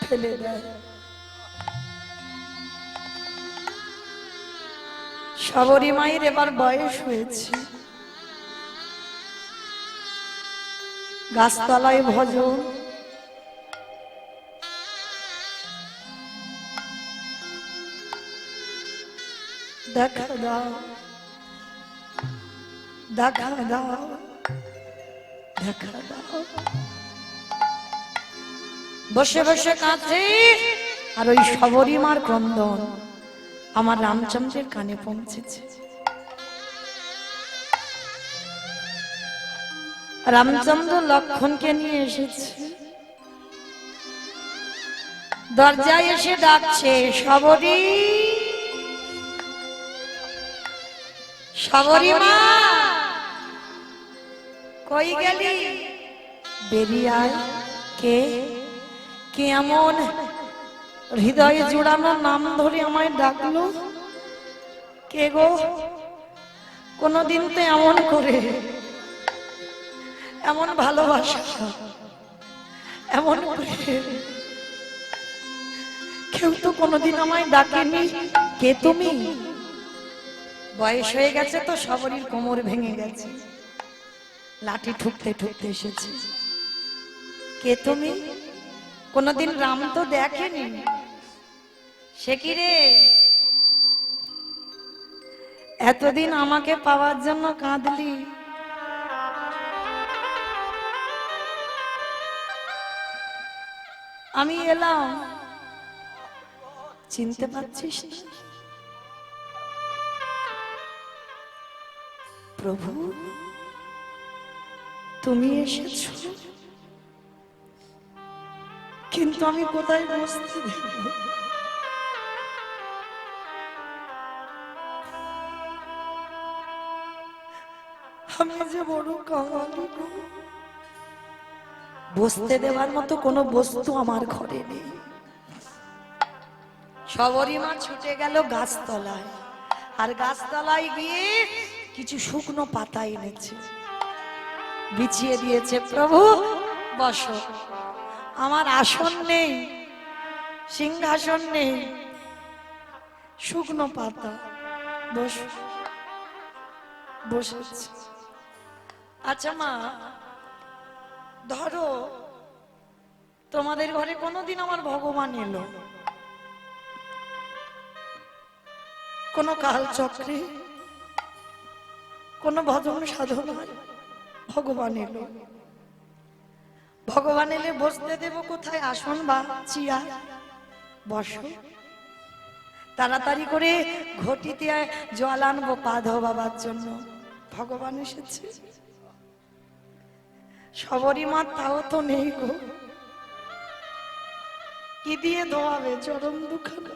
ফেলে দেয়। শবরী মায়ের এবার বয়স হয়েছে, গাছতলায় ভজন, দেখা দাও দেখা দাও দেখা দাও। বসে বসে কাঁদছে, আর ওই শবরী মার ক্রন্দন আমার রামচন্দ্রের কানে পৌঁছেছে। রামচন্দ্র লক্ষণকে নিয়ে এসেছে, দরজায় এসে ডাকছে, শবরী, শবরী মা কই গেলি, বেরিয়ে আয়। কে কে এমন হৃদয়ে জুড়ানো নাম ধরে আমায় ডাকলো? কে গো? কোনদিন তো এমন করে, এমন ভালোবাসা, এমন কেউ তো কোনদিন আমায় ডাকেনি। কে তুমি? বয়স হয়ে গেছে তো, শবরীর কোমর ভেঙে গেছে, লাঠি ঠুকতে ঠুকতে এসেছে। কে তুমি? কোনদিন রাম তো দেখেনি। সে কি রে, এতদিন আমাকে পাওয়ার জন্য কাঁদলি, আমি এলাম, চিনতে পারছিস না? প্রভু তুমি এসেছো, কিন্তু আমি কোথায় বসতে দেব? আমি যে বড় কাঙালি গো, বসতে দেওয়ার মতো কোনো বস্তু আমার ঘরে নেই। শবরী মা ছুটে গেল গাছতলায়, আর গাছতলায় গিয়ে কিছু শুকনো পাতা এনেছে, বিছিয়ে দিয়েছে। প্রভু বসো, আমার আসন নেই, সিংহাসন নেই, শুকনো পাতা, বসো। বসেছে। আচ্ছা মা, ধরো তোমাদের ঘরে কোনোদিন আমার ভগবান এলো, কোন কাল চক্রে, কোন ভজন সাধনায় ভগবান এলো। ভগবান এলে বসতে দেব কোথায়? আসন বা চেয়ার? বসো। তাড়াতাড়ি করে ঘটিতে জল আনবো পা ধোবার জন্য। ভগবান এসেছে, শবরী মা তাও তো নেই গো, কি দিয়ে ধোয়াবে চরম দুখানা?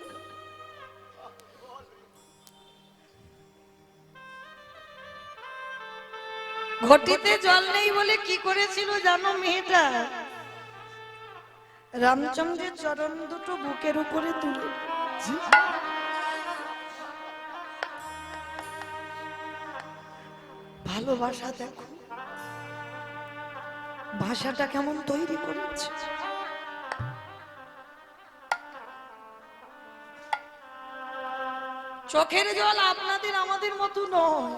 ঘটিতে জল নেই বলে কি করেছিল জানো মেয়েটা? রামচন্দ্রের চরণ দুটো বুকের উপরে তুলে, ভালোবাসা দেখো ভাষাটা কেমন তৈরি করেছে। চোখের জল আপনাদের আমাদের মতো নয়,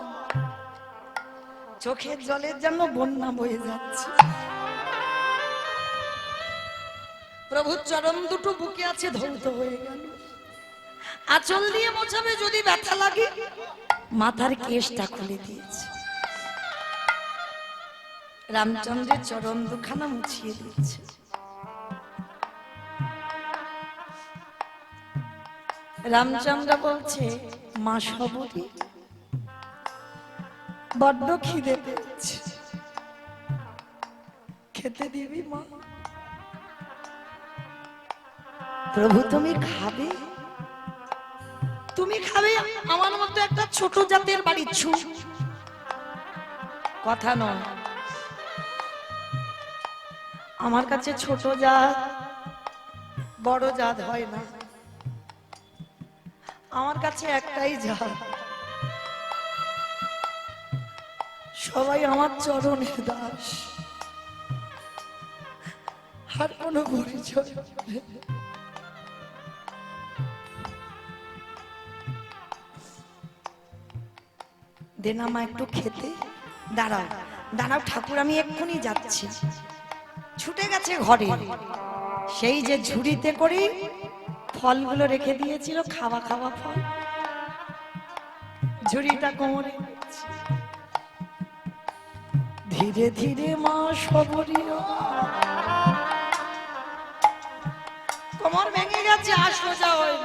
চোখের জলের জন্য বন্যা বয়ে যাচ্ছে। প্রভুর চরণ দুটো বুকে আছে, ধৌত হয়ে গেল। আঁচল দিয়ে মোছাবে যদি ব্যথা লাগে, মাথার কেশটা খুলে দিয়েছে। রামচন্দ্রের চরণ দুখানা মুছিয়ে দিচ্ছে। রামচন্দ্র বলছে, মা শবরী, বড্ড খিদে পেয়েছে, খেতে দিবি মা? প্রভু তুমি খাবে? তুমি খাবে? আমার মতো একটা ছোট জাতের বাড়ির ছু কথা নয়। আমার কাছে ছোট জাত বড় জাত হয় না, আমার কাছে একটাই জাত, সবাই আমার চরণের দাস, আর কোনো পরিচয়। দেনা মা একটু খেতে। দাঁড়াও দাঁড়াও ঠাকুর, আমি এক্ষুনি যাচ্ছি। ছুটে গেছে ঘরে, সেই যে ঝুড়িতে করে ফলগুলো রেখে দিয়েছিল, খাওয়া খাওয়া ফল, ঝুড়িটা কোমরে। ধীরে ধীরে মা সবরী কোমর ভেঙে গেছে, আর সোজা হইল।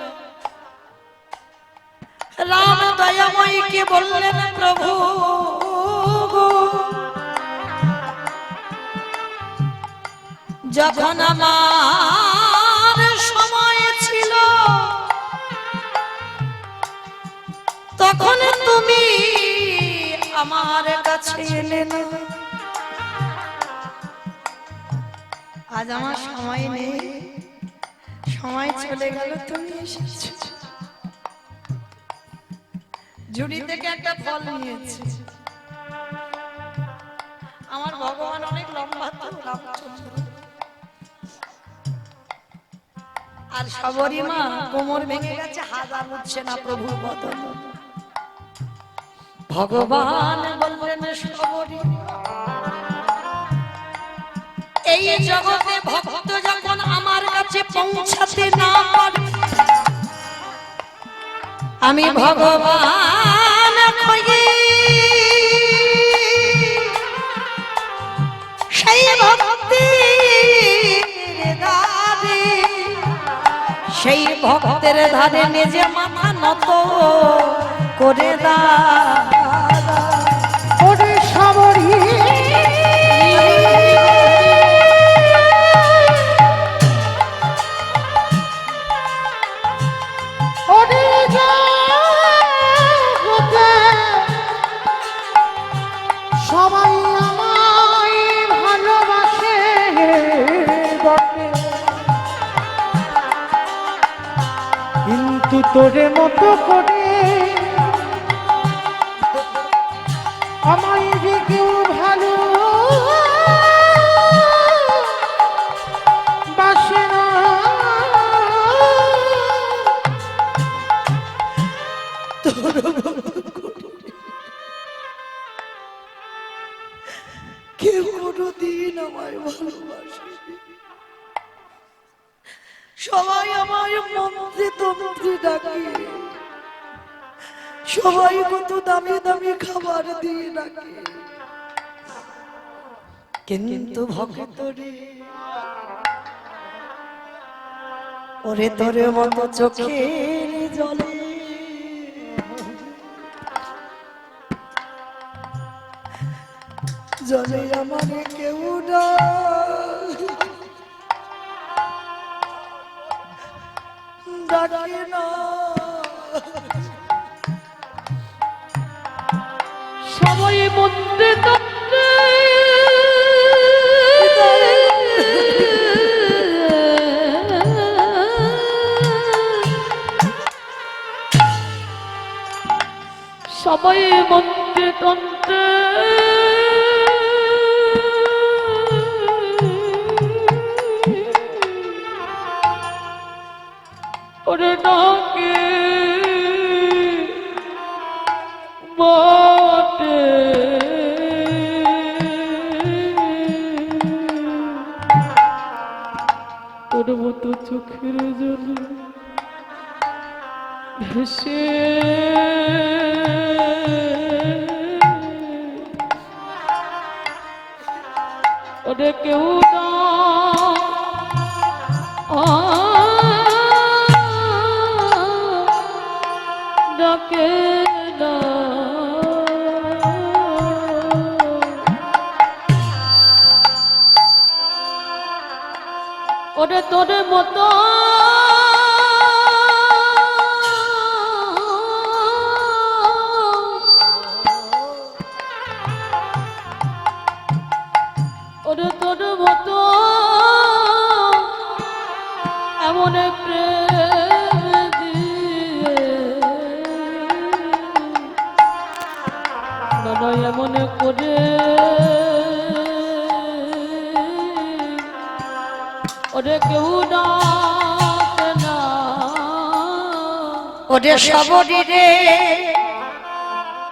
রাম দয়াময়ীকে বললেন, প্রভু যখন আমার সময় ছিল তখন তুমি আমার কাছে এলে না। আজ আমার সময় নেই, সময় চলে গেল, তুমি এসেছো। ঝুড়ি থেকে একটা ফল নিয়েছি। আমার ভগবান অনেক লম্বা তো, রামচন্দ্র। আর সবরী মা কোমর ভেঙে গেছে, হাত আর উঠছে না প্রভুর বদন। ভগবান বললেন, সবরী এই জগতে ভক্ত যখন আমার কাছে পৌঁছাতে না পারে, আমি ভগবান কই সেই ভক্তির ধারে, সেই ভক্তের ধারে নিজে মাথা নত করে দাঁড়া। ওরে সবরী সবাই আমায় ভালোবাসে বটে, কিন্তু তোরে মতো করে আমায় যে কেউ ভালো বাসে না। কেউ কোনোদিন আমায় ভালোবাসে, সবাই আমায় মন্ত্রে তন্ত্রে ডাকে, সবাই কত দামি দামি খাবার দিয়ে ডাকে, কিন্তু ভক্তরে ওরে তোরে মতো চোখের জলে জলে আমারে কেউ ডাকে না। সবাই মন্ত্রে তন্ত্রে সবাই মন্ত্রে তন্ত্রে ওরে ডাকে বটে, ওর মতো চোখের জলে ভেসে ওরে কেউ ডাকে না। ওরে তোর মতো ওরে তোর মতো এমন প্রেম দিয়ে দাদা এমন করে ওরে কেউ ডাকে না। ওরে সবরী রে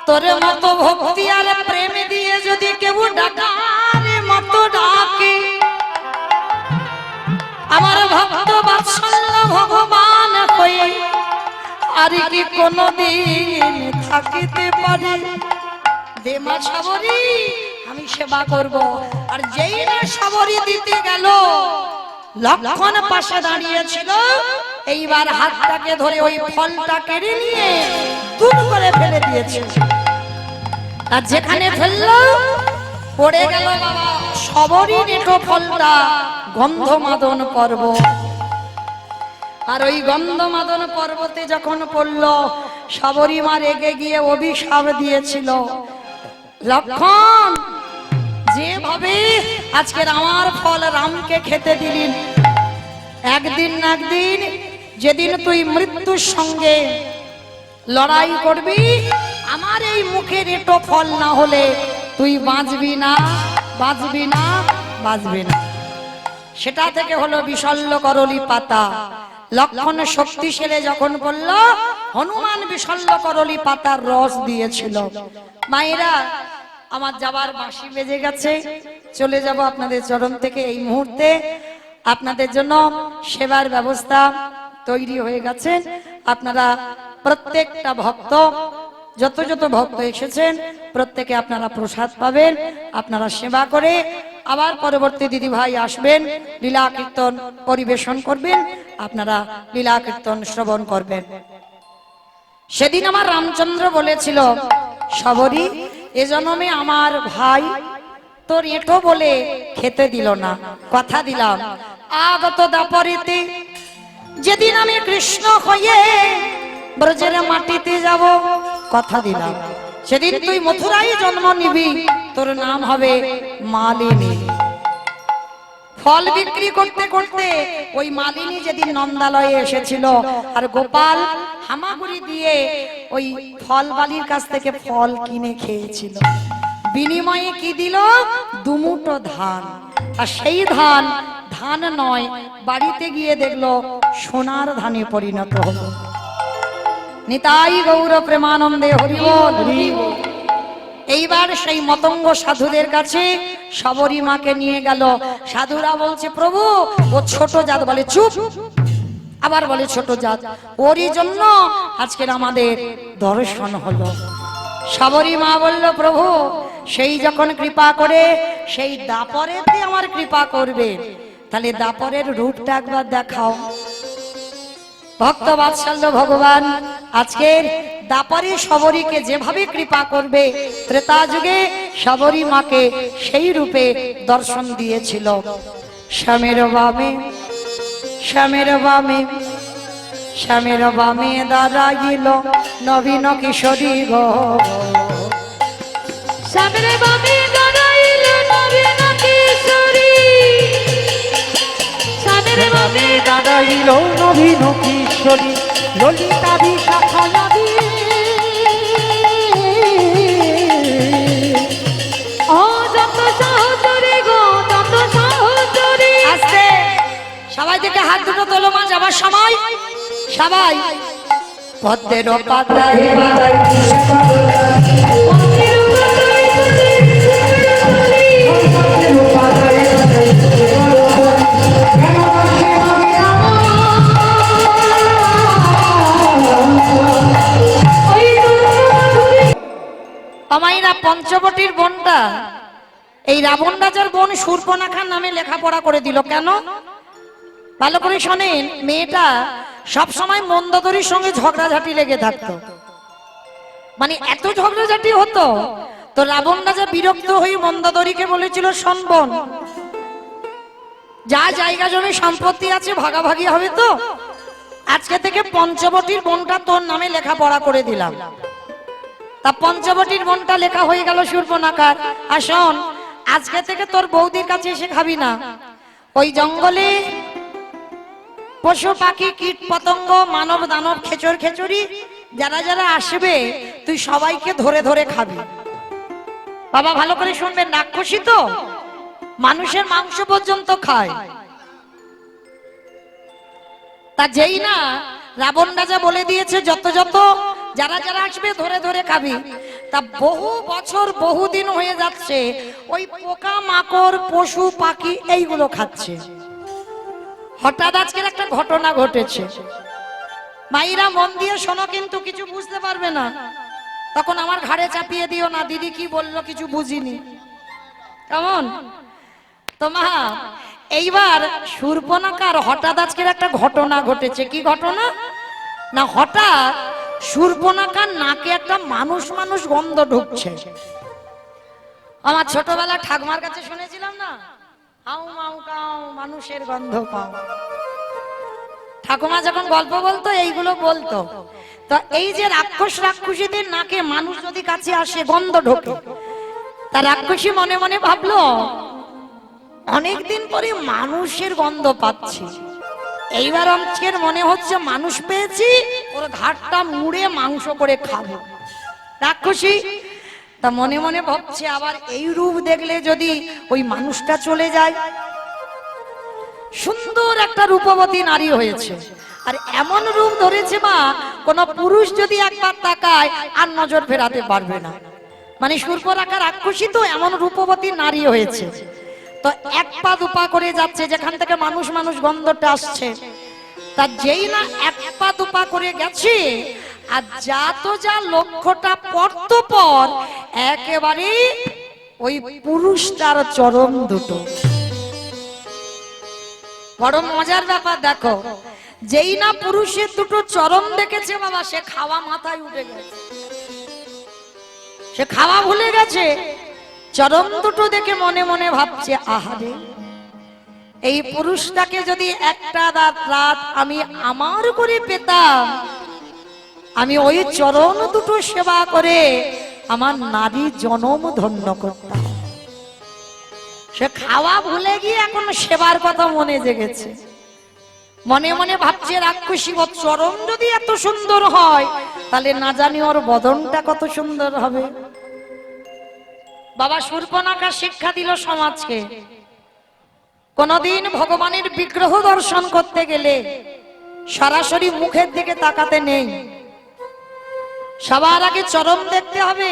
তোর মতো ভক্তি আর প্রেম দিয়ে যদি কেউ ডাকার মতো ডাকে, আমার ভক্ত বাৎসল্য ভগবান হয়ে আর কি কোনদিন থাকিতে পারে? দেমা সাবরি, আমি সেবা করব। আর যেই না সাবরি দিতে গেল, লক্ষণ পাশে দাঁড়িয়েছিল, এইবার হাতটাকে ধরে ওই ফলটা কেড়ে নিয়ে দূর করে ফেলে দিয়েছে। আর যেখানে ফেললো পড়ে গেল বাবা সবরই নেটো ফলটা গন্ধমাদন পর্বত। আর ওই গন্ধমাদন পর্বতে যখন পড়ল, সবরীমা রেগে গিয়ে অভিশাপ দিয়েছিল, লক্ষণ যেভাবে আজকের আমার ফল রামকে খেতে দিলেন, একদিন না একদিন যেদিন তুই মৃত্যুর সঙ্গে লড়াই করবি, আমার এই মুখের এটো ফল না হলে তুই বাঁচবি না, বাঁচবি না, বাঁচবি না। সেটা থেকে হলো বিশল্য করলি পাতা। লক্ষণ শক্তিশালী যখন বলল, হনুমান বিশল্য করলি পাতার রস দিয়েছিল। মায়েরা, আমার যাবার বাঁশি বেজে গেছে, চলে যাব আপনাদের চরণ থেকে। এই মুহূর্তে আপনাদের জন্য সেবার ব্যবস্থা তৈরি হয়ে গেছে। আপনারা প্রত্যেকটা ভক্ত, যত যত ভক্ত এসেছেন, প্রত্যেকে আপনারা প্রসাদ পাবেন। আপনারা সেবা করে আবার পরবর্তী দিদি ভাই আসবেন, লীলা কীর্তন পরিবেশন করবেন, আপনারা লীলা কীর্তন শ্রবণ করবেন। সেদিন আমার রামচন্দ্র বলেছিল, সবরী এ জন্মে আমার ভাই তোর এঁটো বলে খেতে দিল না, কথা দিলাম আগত দাপরিতে যেদিন আমি কৃষ্ণ হয়ে ব্রজের মাটিতে যাব, কথা দিলাম সেদিন তুই মথুরায় জন্ম নিবি, তোর নাম হবে মালিনী। ফল বিক্রি করতে করতে ওই মালিনী যেদিন নন্দালয়ে এসেছিল, আর গোপাল হামাগুড়ি দিয়ে ওই ফল বালির কাছ থেকে ফল কিনে খেয়েছিল, বিনিময়ে কি দিল? দুমুঠো ধান। আর সেই ধান ধান নয়, বাড়িতে গিয়ে দেখলো সোনার ধানে পরিণত হলো। নিতাই গৌর প্রেমানন্দে হরি বল। এইবার সেই মতঙ্গ সাধুদের কাছে সবরী মাকে নিয়ে গেল। সাধুরা বলছে, প্রভু ও ছোট জাত, বলে চুপ, আবার বলে ছোট জাত, ওরই জন্য আজকের আমাদের দর্শন হলো। সবরী মা বলল, প্রভু সেই যখন কৃপা করে সেই দাপরেতে আমার কৃপা করবে, তাহলে দাপরের রূপটা একবার দেখাও। ভক্ত বাৎসল্য ভগবান আজকের দাপরে সবরীকে যেভাবে কৃপা করবে, ত্রেতা যুগে সবরী মাকে সেই রূপে দর্শন দিয়েছিল। শ্যামের বামে, শ্যামের বামে, শ্যামের বামে দাঁড়াইল নবীন কিশোরী গো, শ্যামের বামে দাঁড়াইল নবীন কিশোরী, শ্যামের বামে দাঁড়াইল নবীন কিশোরী, ললিতা বিশাখা নদী, ও যত সহচরী গো, যত সহচরী। আস্তে সবাই থেকে হাত দুটো তোলো মা, যাবার সময় সবাই পদ্মের পাতায় আমাইরা পঞ্চবটির বোনটা, এই রাবণ রাজার বোন শূর্পণখার নামে লেখাপড়া করে দিল। কেন? ভালো করে শোনেন, মেয়েটা সব সময় মন্দোদরীর সঙ্গে ঝগড়াঝাটি লেগে থাকতো, মানে এত ঝগড়াঝাটি হতো, তো রাবণ রাজা বিরক্ত হয়ে মন্দোদরীকে বলেছিল, শোন বোন, যা জায়গা জমি সম্পত্তি আছে ভাগাভাগি হবে তো, আজকে থেকে পঞ্চবটির বোনটা তোর নামে লেখাপড়া করে দিলাম। তা পঞ্চবটির বোনটা লেখা হয়ে গেল শূর্পণখার। আর শোন, আজকে থেকে তোর বৌদির কাছে এসে খাবি না, ওই জঙ্গলে পশু পাখি কীট পতঙ্গ মানব দানব খেচর খেচুরি যারা যারা আসবে তুই সবাইকে ধরে ধরে খাবি। বাবা ভালো করে শুনবেন, রাক্ষসী তো মানুষের মাংস পর্যন্ত খায়। তা যেই না রাবণ রাজা বলে দিয়েছে যত যত যারা যারা আসবে ধরে ধরে খাবি। তা বহু বছর বহুদিন হয়ে যাচ্ছে ওই পোকা মাকড় পশু পাখি এইগুলো খাচ্ছে। হঠাৎ আজকের একটা ঘটনা ঘটেছে, মাইরা মন দিয়ে শোনো, কিন্তু কিছু বুঝতে পারবে না, তখন আমার ঘাড়ে চাপিয়ে দিও না দিদি কি বললো কিছু বুঝিনি, কেমন? তো মা, এইবার শূর্পণখার হঠাৎ আজকের একটা ঘটনা ঘটেছে। কি ঘটনা না, হঠাৎ শূর্পণখার নাকে একটা মানুষ মানুষ গন্ধ ঢুকছে। আমার ছোটবেলা ঠাকুমার কাছে শুনেছিলাম না, হাউ মাউ কাউ মানুষের গন্ধ পাও। ঠাকুমা যখন গল্প বলতো এইগুলো বলতো। তো এই যে রাক্ষস রাক্ষসীদের নাকে মানুষ যদি কাছে আসে গন্ধ ঢোকে, তা রাক্ষসী মনে মনে ভাবলো অনেকদিন পরে মানুষের গন্ধ পাচ্ছি, এইবার আজকের মনে হচ্ছে মানুষ পেয়েছি, ওর ঘাটটা মুড়ে মাংস করে খাবো। রাক্ষসী তা মনে মনে ভাবছে আবার এই রূপ দেখলে যদি ওই মানুষটা চলে যায়। সুন্দর একটা রূপবতী নারী হয়েছে, আর এমন রূপ ধরেছে মা, কোন পুরুষ যদি একবার তাকায় আর নজর ফেরাতে পারবে না। মানে শূর্পণখা রাক্ষসী তো এমন রূপবতী নারী হয়েছে। তো এক পা দুপা করে যাচ্ছে, যেখান থেকে মানুষ মানুষ গন্ধটা আসছে, তা যেই না এক পা দুপা করে গেছে, আর যা তো যা লক্ষ্যটা পড়ত পর একেবারে ওই পুরুষটার চরম দুটো। বড় মজার ব্যাপার দেখো, যেই না পুরুষের দুটো চরম দেখেছে বাবা, সে খাওয়া মাথায় উঠে গেছে, সে খাওয়া ভুলে গেছে। চরম দুটো দেখে মনে মনে ভাবছে আহারে, এই পুরুষটাকে যদি একটা রাত আমি আমার করে পেতাম, আমি ওই চরণ দুটো সেবা করে আমার নারী জনম ধন্য করতাম। সে খাওয়া ভুলে গিয়ে এখন সেবার কথা মনে জেগেছে। মনে মনে ভাবছে রাক্ষসী ওর চরণ যদি এত সুন্দর হয়, তাহলে না জানি ওর বদনটা কত সুন্দর হবে। বাবা শূর্পণখা শিক্ষা দিল সমাজকে, কোনদিন ভগবানের বিগ্রহ দর্শন করতে গেলে সরাসরি মুখের দিকে তাকাতে নেই। সবার আগে চরণ দেখতে হবে,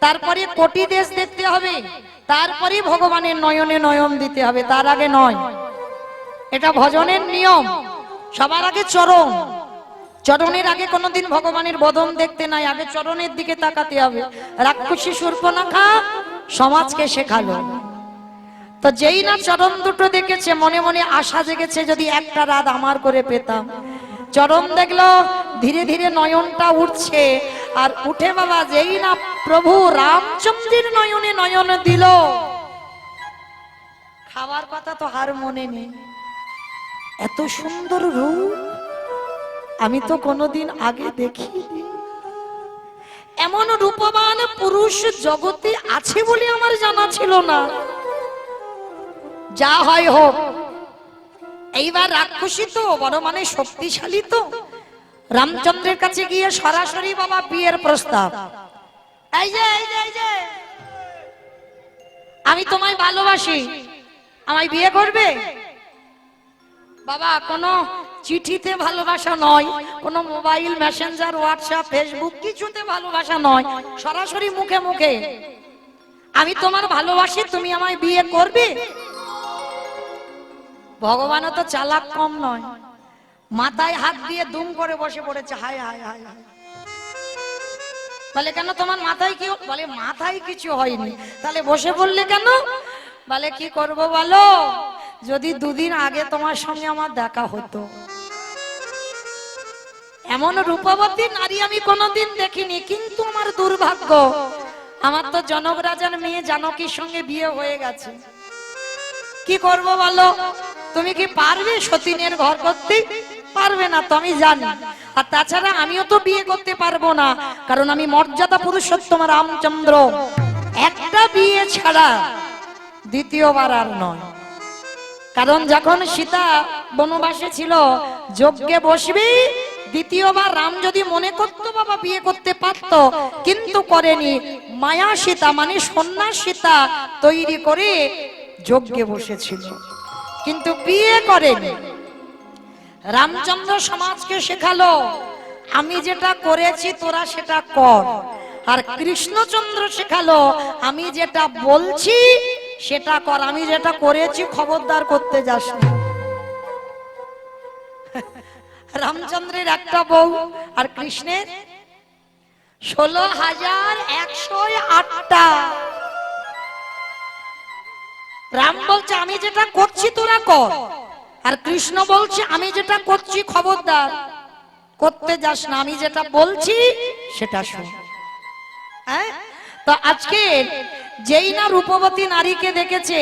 তারপরে কোটি দেশ দেখতে হবে, তারপরে ভগবানের নয়নে নয়ন দিতে হবে, তার আগে নয়। এটা ভজনের নিয়ম। সবার আগে চরণ, চরণের আগে কোনোদিন ভগবানের বদন দেখতে নাই, আগে চরণের দিকে তাকাতে হবে। রাক্ষসী শূর্পণখা সমাজকে শেখালো। তো যেই না চরণ দুটো দেখেছে, মনে মনে আশা জেগেছে যদি একটা রাত আমার করে পেতাম। চরণ দেখলো, ধীরে ধীরে নয়নটা উঠছে, আর উঠে বাবা যেই না প্রভু রামচন্দ্রের নয়নে নয়ন দিল, খাওয়ার কথা তো আর মনে নেই। এত সুন্দর রূপ আমি তো কোনোদিন আগে দেখিনি। এমন রূপবান পুরুষ জগতে আছে বলে আমার জানা ছিল না। যা হয় হোক, এইবার রাক্ষসী তো বড় মানে শক্তিশালী, তো রামচন্দ্রের কাছে গিয়ে সরাসরি বাবা বিয়ের প্রস্তাব। এই যে এই যে এই যে, আমি তোমায় ভালোবাসি, আমায় বিয়ে করবে? বাবা কোনো চিঠিতে ভালোবাসা নয়, কোনো মোবাইল মেসেঞ্জার হোয়াটসঅ্যাপ ফেসবুক কিছুতে ভালোবাসা নয়, সরাসরি মুখে মুখে আমি তোমার ভালোবাসি, তুমি আমায় বিয়ে করবে? ভগবানও তো চালাক কম নয়, মাথায় হাত দিয়ে দুম করে বসে পড়েছে। হায় হায় হায় হায়। বলে কেন তোমার মাথায় কি? বলে মাথায় কিছু হয়নি। তাহলে বসে পড়লে কেন? বলে কি করব বলো, যদি দুদিন আগে তোমার সঙ্গে আমার দেখা হতো। এমন রূপবতী নারী আমি কোনোদিন দেখিনি, কিন্তু আমার দুর্ভাগ্য, আমার তো জনক রাজার মেয়ে জানকীর সঙ্গে বিয়ে হয়ে গেছে। কি করব বলো? তুমি কি পারবে সতীনের ঘর করতে? পারবে না তো আমি জানি। আর তাছাড়া আমিও তো বিয়ে করতে পারবো না, কারণ আমি মর্যাদা পুরুষোত্তম রামচন্দ্র, একটা বিয়ে ছাড়া দ্বিতীয়বার আর নয়। কারণ যখন সীতা বনবাসে ছিল, যজ্ঞে বসবে, দ্বিতীয়বার রাম যদি মনে করতো বাবা বিয়ে করতে পারত, কিন্তু করেনি। মায়া সীতা মানে সন্ন্যাস সীতা তৈরি করে যজ্ঞে বসেছিল, কিন্তু বিয়ে করেনি। রামচন্দ্র সমাজকে শেখালো আমি যেটা করেছি তোরা সেটা কর। আর কৃষ্ণচন্দ্র শেখালো আমি যেটা বলছি সেটা কর, আমি যেটা করেছি খবরদার করতে যাস না। রামচন্দ্রের একটা বউ আর কৃষ্ণের 16,108টা। রাম বলছে আমি যেটা করছি তোরা কর, আর কৃষ্ণ বলছে আমি যেটা করছি খবরদার করতে যাস না, আমি যেটা বলছি সেটা শোন। হ্যাঁ, তো আজকে যেই না রূপবতী নারীকে দেখেছে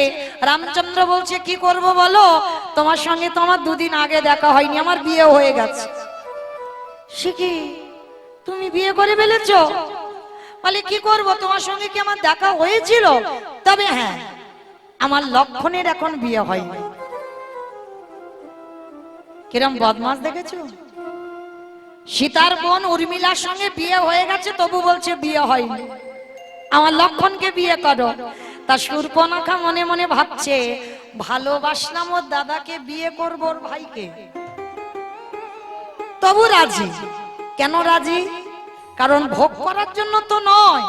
রামচন্দ্র বলছে কি করব বলো, তোমার সঙ্গে তো আমার দুদিন আগে দেখা হয়নি, আমার বিয়ে হয়ে গেছে। সে কি তুমি বিয়ে করে ফেলেছো? বলে কি করব, তোমার সঙ্গে কি আমার দেখা হয়েছিল, তবে হ্যাঁ আমার লক্ষণের এখন বিয়ে হয়নি। কিরম বদমাস দেখেছো? সীতার বোন উর্মিলার সঙ্গে বিয়ে হয়ে গেছে তবু বলছে বিয়ে হয়নি, আমার লক্ষণকে বিয়ে করো। তা শূর্পণখা মনে মনে ভাবছে ভালোবাসলাম ওর দাদাকে, বিয়ে করবো ওর ভাইকে, তবু রাজি। কেন রাজি? কারণ ভোগ করার জন্য তো নয়।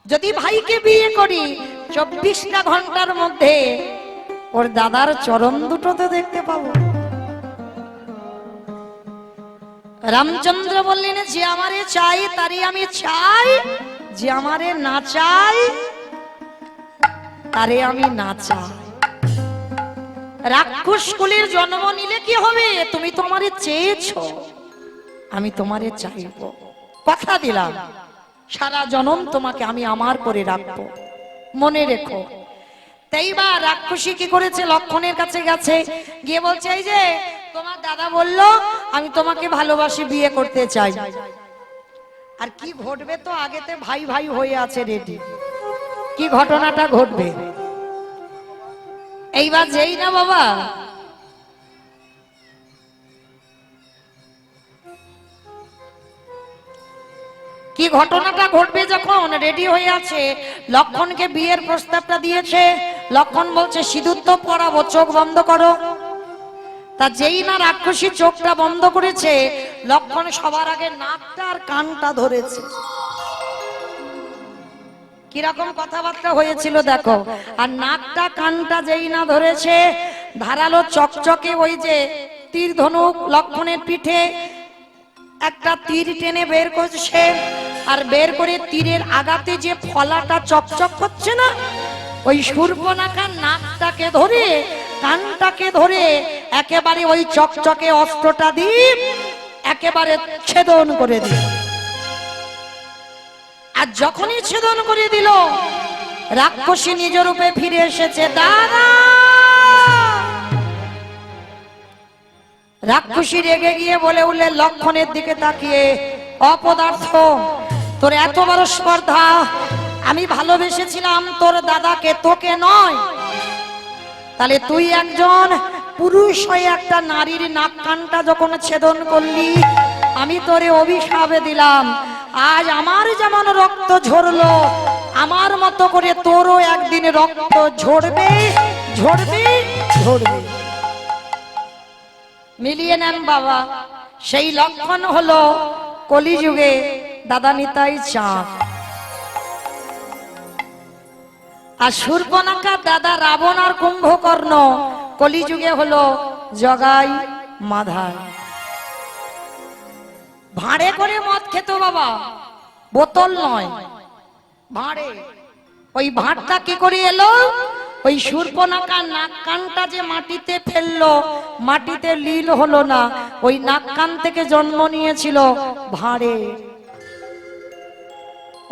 যদি ভাইকে বিয়ে করি 24টা ঘন্টার মধ্যে ওর দাদার চরণ দুটো তো দেখতে পাবো। রামচন্দ্র বললেন যে আমারে চাই তারই আমি চাই, যে আমারে না চাই তারে আমি না চাই। রাক্ষস কুলের জন্ম নিলে কি হবে, তুমি তোমারে চেয়েছো, আমি তোমারে চাইবো, কথা দিলাম সারা জনম তোমাকে আমি আমার করে রাখবো, মনে রেখো। তাই বা রাক্ষসী কি করেছে, লক্ষণের কাছে গেছে, গিয়ে বলছে এই যে তোমার দাদা বললো আমি তোমাকে ভালোবাসি, বিয়ে করতে চাই। আর কি ঘটবে তো আগেতে ভাই ভাই হয়ে আছে রেডি, কি ঘটনাটা ঘটবে এইবার যেই না বাবা কি ঘটনাটা ঘটবে, যখন রেডি হয়ে আছে লক্ষণকে বিয়ের প্রস্তাবটা দিয়েছে, লক্ষণ বলছে সিঁদুর তো পরাবো, চোখ বন্ধ করো। তা যেই না রাক্ষসী চোখটা বন্ধ করেছে, লক্ষণ সবার আগে নাকটা আর কানটা ধরেছে। কিরকম কথাবার্তা হয়েছিল দেখো। আর নাকটা কানটা যেই না ধরেছে, ধারালো চকচকে ওই যে তীর ধনুক লক্ষণের পিঠে একটা তীর টেনে বের করছে, আর বের করে তীরের আগাতে যে ফলাটা চকচক করছে না, ওই শূর্পণখার নাকটাকে ধরে কানটাকে ধরে একেবারে ওই চকচকে অস্ত্রটা দিয়ে একেবারে ছেদন করে দিল। আর যখনই ছেদন করে দিল, রাক্ষসী নিজ রূপে ফিরে এসেছে। দাদা! রাক্ষসী রেগে গিয়ে বলে উঠলে লক্ষণের দিকে তাকিয়ে, অপদার্থ, তোর এত বড় স্পর্ধা, আমি ভালোবেসেছিলাম তোর দাদাকে, তোকে নয়। তাহলে তুই একজন পুরুষ হয়ে একটা নারীর নাক কানটা যখন ছেদন করলি, আমি তোরে অভিশাপে দিলাম, আজ আমার যেমন রক্ত ঝরলো আমার মতো করে তোরও একদিন রক্ত ঝরবে, ঝরবে, ঝরবে। মিলিয়ে নেন বাবা। সেই লক্ষণ হলো কলিযুগে দাদা নিতাই চাঁদ, আর শূর্পণখার দাদা রাবণ আর কুম্ভকর্ণ কলিযুগে হলো জগাই মাধাই। ভাঁড়ে করে মদ খেত বাবা, বোতল নয়, ভাঁড়ে। ওই ভাঁড়টা কি করে এলো, ওই শূর্পণখার নাক কানটা যে মাটিতে ফেললো, মাটিতে লীল হলো না, ওই নাক কান থেকে জন্ম নিয়েছিল ভাঁড়ে।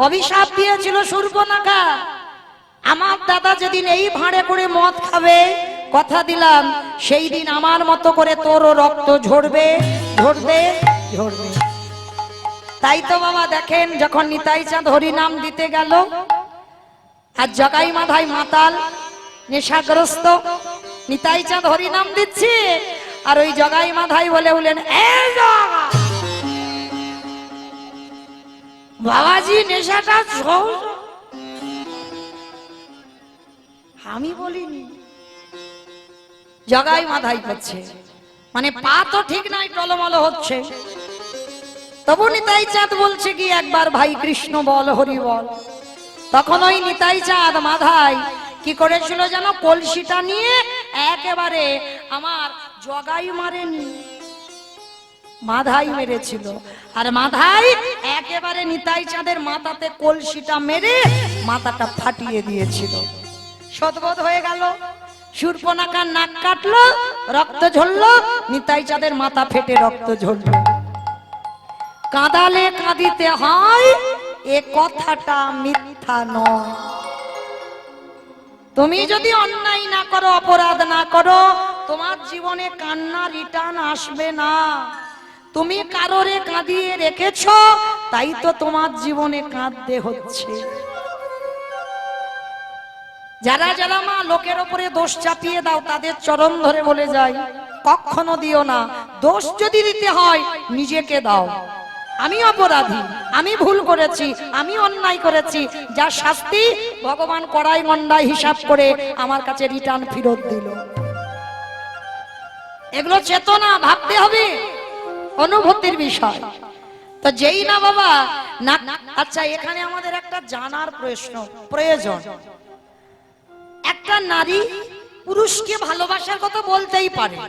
অভিশাপ দিয়েছিল শূর্পণখা, আমার দাদা যেদিন এই ভাঁড়ে করে মদ খাবে, কথা দিলাম সেই দিন আমার মতো করে তোরও রক্ত ঝরবে, ঝরবে, ঝরবে। তাই তো বাবা দেখেন, যখন নিতাই চাঁদ হরি নাম দিতে গেল, আর জগাই মাধাই মাতাল নেশাগ্রস্ত, নিতাই চাঁদ হরি নাম দিচ্ছে, আর ওই জগাই মাধাই বলে উঠলেন, বাবাজি নেশাটা আমি বলিনি। জগাই মাধাই করছে, মানে পা তো ঠিক নাই, টলমল হচ্ছে। তবু নিতাই চাঁদ বলছে কি একবার ভাই কৃষ্ণ বল হরি বল। তখন ওই নিতাই চাঁদ মাধাই কি করেছিল যেন কলসিটা নিয়ে একেবারে আমার জগাই মারেনি, মাধাই মেরেছিল। আর মাধাই একেবারে নিতাই চাঁদের মাথাতে কলসিটা মেরে মাথাটা ফাটিয়ে দিয়েছিল। সদবোধ হয়ে গেল, শূর্পণখার নাক কাটলো, রক্ত ঝরলো, নিতাই চাঁদের মাথা ফেটে রক্ত ঝরলো। কাঁদালে কাঁদিতে হয় এ কথাটা মিথ্যা নয়। তুমি যদি অন্যায় না করো, অপরাধ না করো, তোমার জীবনে কান্না রিটার্ন আসবে না। তুমি কারোরে কাঁদিয়ে রেখেছ, তাই তো তোমার জীবনে কাঁদতে হচ্ছে। যারা যারা মা লোকের ওপরে দোষ চাপিয়ে দাও, তাদের চরণ ধরে বলে যাই কখনো দিও না। দোষ যদি দিতে হয় নিজেকে দাও। আমি অপরাধী, আমি ভুল করেছি, আমি অন্যায় করেছি, যা শাস্তি ভগবান কড়াই মন্ডায় হিসাব করে আমার কাছে রিটার্ন ফেরত দিল। এগুলো চেতনা, ভাবতে হবে, অনুভূতির বিষয়। তো যেই না বাবা না। আচ্ছা, এখানে আমাদের একটা জানার প্রয়োজন। একটা নারী পুরুষকে ভালোবাসার কথা বলতেই পারে,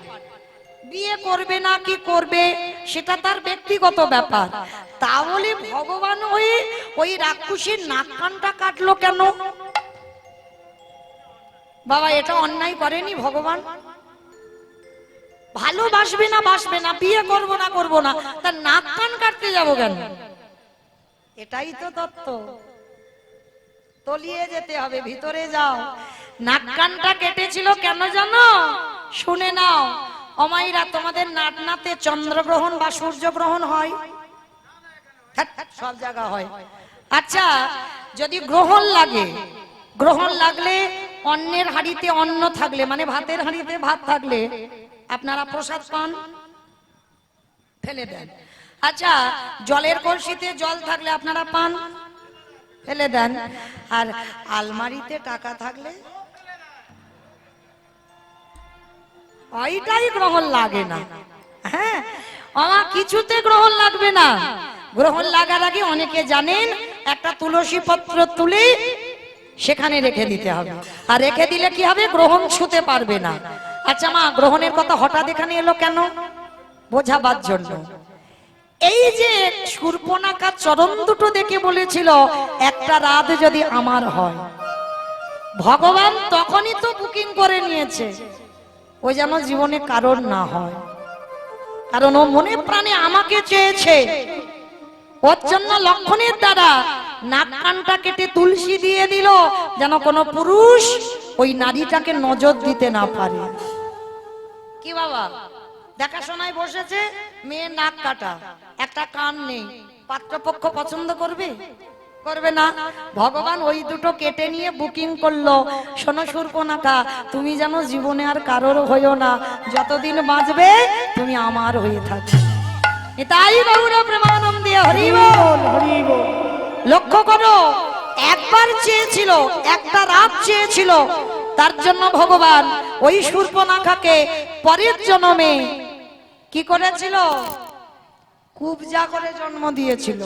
বিয়ে করবে না কি করবে সেটা তার ব্যক্তিগত ব্যাপার। তাহলে ভগবান ওই রাক্ষসীর নাক কানটা কাটলো কেন? বাবা এটা অন্যায় করেনি ভগবান? ভালোবাসবে না বাসবে না, বিয়ে করবো না করবো না, তার নাক কান কাটতে যাবো কেন? এটাই তো তত্ত্ব। তলিয়ে যেতে হবে, ভিতরে যাও। নাক কানটা কেটেছিল কেন জানো? শুনে নাও অমাইরা, তোমাদের নাটনাতে চন্দ্রগ্রহণ বা সূর্যগ্রহণ হয়? সব জায়গা হয়। আচ্ছা, যদি গ্রহণ লাগে, গ্রহণ লাগলে অন্নের হাঁড়িতে অন্ন থাকলে, মানে ভাতের হাঁড়িতে ভাত থাকলে আপনারা প্রসাদ পান, ফেলে দেন। আচ্ছা, জলের কলসিতে জল থাকলে আপনারা পান, ফেলে দেন। আর আলমারিতে টাকা থাকলে ওইটাই গ্রহণ লাগে না। হ্যাঁ, আমার কিছুতে গ্রহণ লাগবে না। গ্রহণ লাগার আগে অনেকে জানেন একটা তুলসী পত্র তুলে সেখানে রেখে দিতে হবে। আর রেখে দিলে কি হবে? গ্রহণ ছুঁতে পারবে না। আচ্ছা মা, গ্রহণের কথা হঠাৎ এখানে এলো কেন? বোঝাবার জন্য। এই যে শূর্পণখার চরণ দুটো দেখে বলেছিল একটা রাত যদি আমার হয়, ভগবান তখনই তো বুকিং করে নিয়েছে ওই যেন জীবনে কারণ না হয়। কারণ ও মনে প্রাণে আমাকে চেয়েছে। ওর জন্য লক্ষণের দ্বারা নাক কানটা কেটে তুলসী দিয়ে দিল, যেন কোনো পুরুষ ওই নারীটাকে নজর দিতে না পারে। কি বাবা, দেখাশোনায় বসেছে, মেয়ের নাক কাটা, একটা কান নেই, পাত্রপক্ষ পছন্দ করবে? করবে না। ভগবান ওই দুটো কেটে নিয়ে বুকিং করলো, শোনো শূর্পণখা, তুমি যেন জীবনে আর কারোর হইও না, যতদিন বাঁচবে তুমি আমার হয়ে থাকবে। তাই গৌর প্রেমানন্দে হরি বল হরি বল। লক্ষ্য করো, একবার চেয়েছিল, একটা রাত চেয়েছিল, তার জন্য ভগবান ওই শূর্পণখাকে পরের জন্মে কি করেছিল? কুবজা করে জন্ম দিয়েছিল।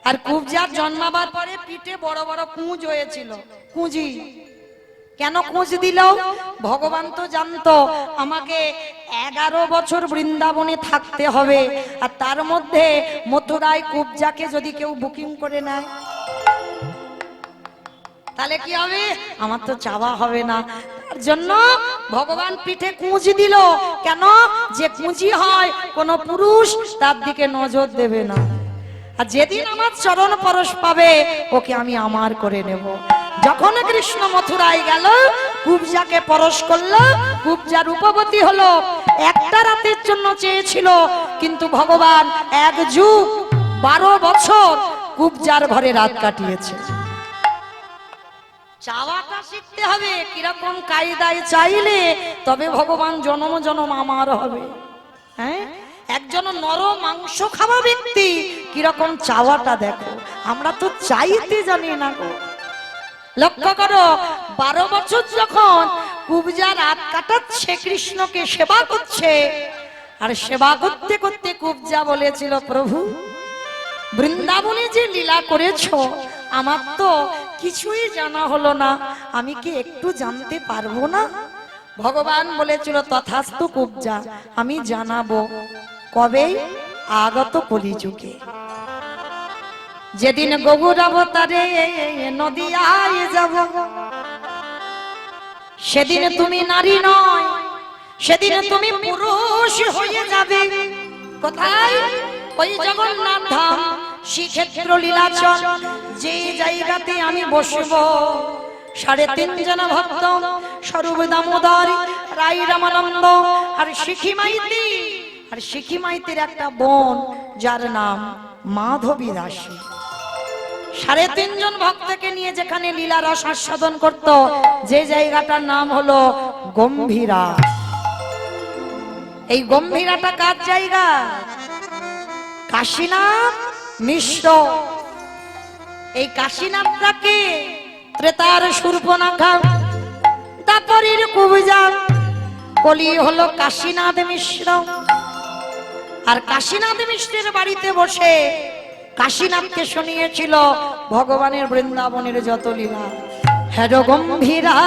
আর কুবজার জন্মাবার পরে পিঠে বড় বড় কুঁজ হয়েছিল, কুঁজি। কেন কুঁজ দিল? ভগবান তো জানতো আমাকে 11 বছর বৃন্দাবনে থাকতে হবে, আর তার মধ্যে মথুরায় কুবজাকে যদি কেউ বুকিং করে নেয় তাহলে কি হবে? আমার তো চাওয়া হবে না। তার জন্য ভগবান পিঠে কুঁজ দিল। কেন? যে কুঁজি হয় কোন পুরুষ তার দিকে নজর দেবে না। আর যেদিন আমার চরণ পরশ পাবে ওকে আমি আমার করে নেব। যখন কৃষ্ণ মথুরায় গেল, কুবজাকে পরশ করলো, কুবজা রূপবতী হলো। একটা রাতের জন্য চেয়েছিল, কিন্তু ভগবান 1 যুগ 12 বছর কুবজার ঘরে রাত কাটিয়েছে। চাওয়াটা শিখতে হবে, কিরকম কায়দায় চাইলে তবে ভগবান জনম জনম আমার হবে। হ্যাঁ, একজন নর মাংস খাওয়া ব্যক্তি কিরকম চাওয়াটা দেখো, আমরা তো চাইতে জানি না গো। লক্ষ্য করো, 12 বছর যখন কুবজা রাত কাটাচ্ছে, কৃষ্ণকে সেবা করছে, আর সেবা করতে করতে কুবজা বলেছিল, প্রভু বৃন্দাবনে যে লীলা করেছো আমার তো কিছুই জানা হলো না, আমি কি একটু জানতে পারবো না? ভগবান বলেছিল, তথাস্তু কুবজা, আমি জানাবো। কবে? আগত কলিযুগে, যেদিন গৌর অবতারে নদিয়ায় যাব, সেদিন তুমি নারী নয়, সেদিন তুমি পুরুষ হয়ে যাবে। কোথায়? ওই জগন্নাথ ধাম, শ্রীক্ষেত্র লীলাচল, যে জায়গাতে আমি বসবো। 3.5 জন ভক্ত, স্বরূপ দামোদর, রাই রামানন্দ আর শিখি মাইতি, আর শিখি মাইতির একটা বোন যার নাম মাধবী দাসী। 3.5 জন ভক্তকে নিয়ে যেখানে লীলা রস আস্বাদন করত, যে জায়গাটার নাম হলো গম্ভীরা। এই গম্ভীরাটা কার জায়গা? কাশীনাথ মিশ্র। এই কাশীনাথটাকে ত্রেতার শূর্পণখা, দাপরের কুবজা, কলি হলো কাশীনাথ মিশ্র। আর কাশীনাথ মিশ্রের বাড়িতে বসে কাশীনাথকে শুনিয়েছিল ভগবানের বৃন্দাবনের যত লীলা। হ্যাঁ গম্ভীরা,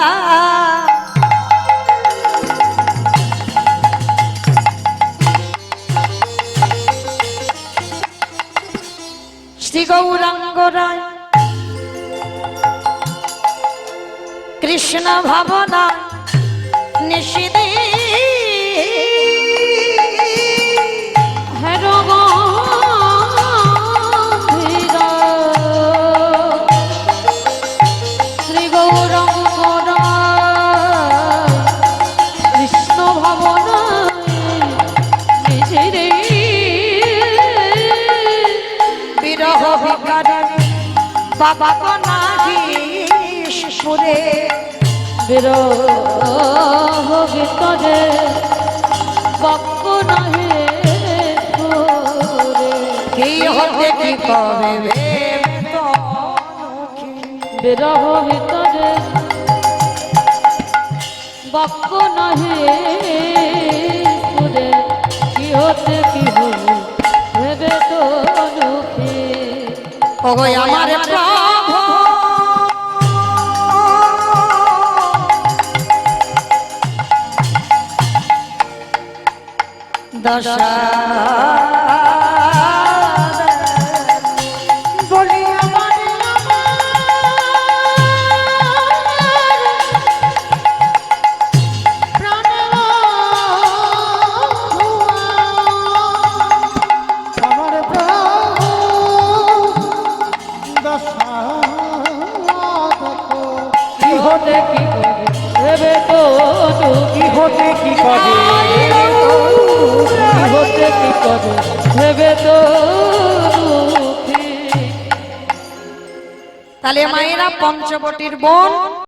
শ্রী গৌরাঙ্গ রায় কৃষ্ণ ভাবনা নিষিদে শ্রী গৌরাঙ্গ কৃষ্ণ ভাবনা নিজেরে বিরহ বিকারে বাবা নাহি সুরে, বিরহ ভিতরে বাক্য নাহে সুরে। কি হতে কি কবে বিরহ ভিতরে বাক্য নাহে সুরে, কি হতে কি হবে ভেবে তো দুঃখে। ওগো আমার প্রভু দশা বলি আমার আমার প্রভু দশা দেখো, কি হতে কি করে ভেবে তো কি হতে কি করে, কি হতে কি করে ভেবে তো দুঃখী। তাহলে মায়েরা পঞ্চবটির বোন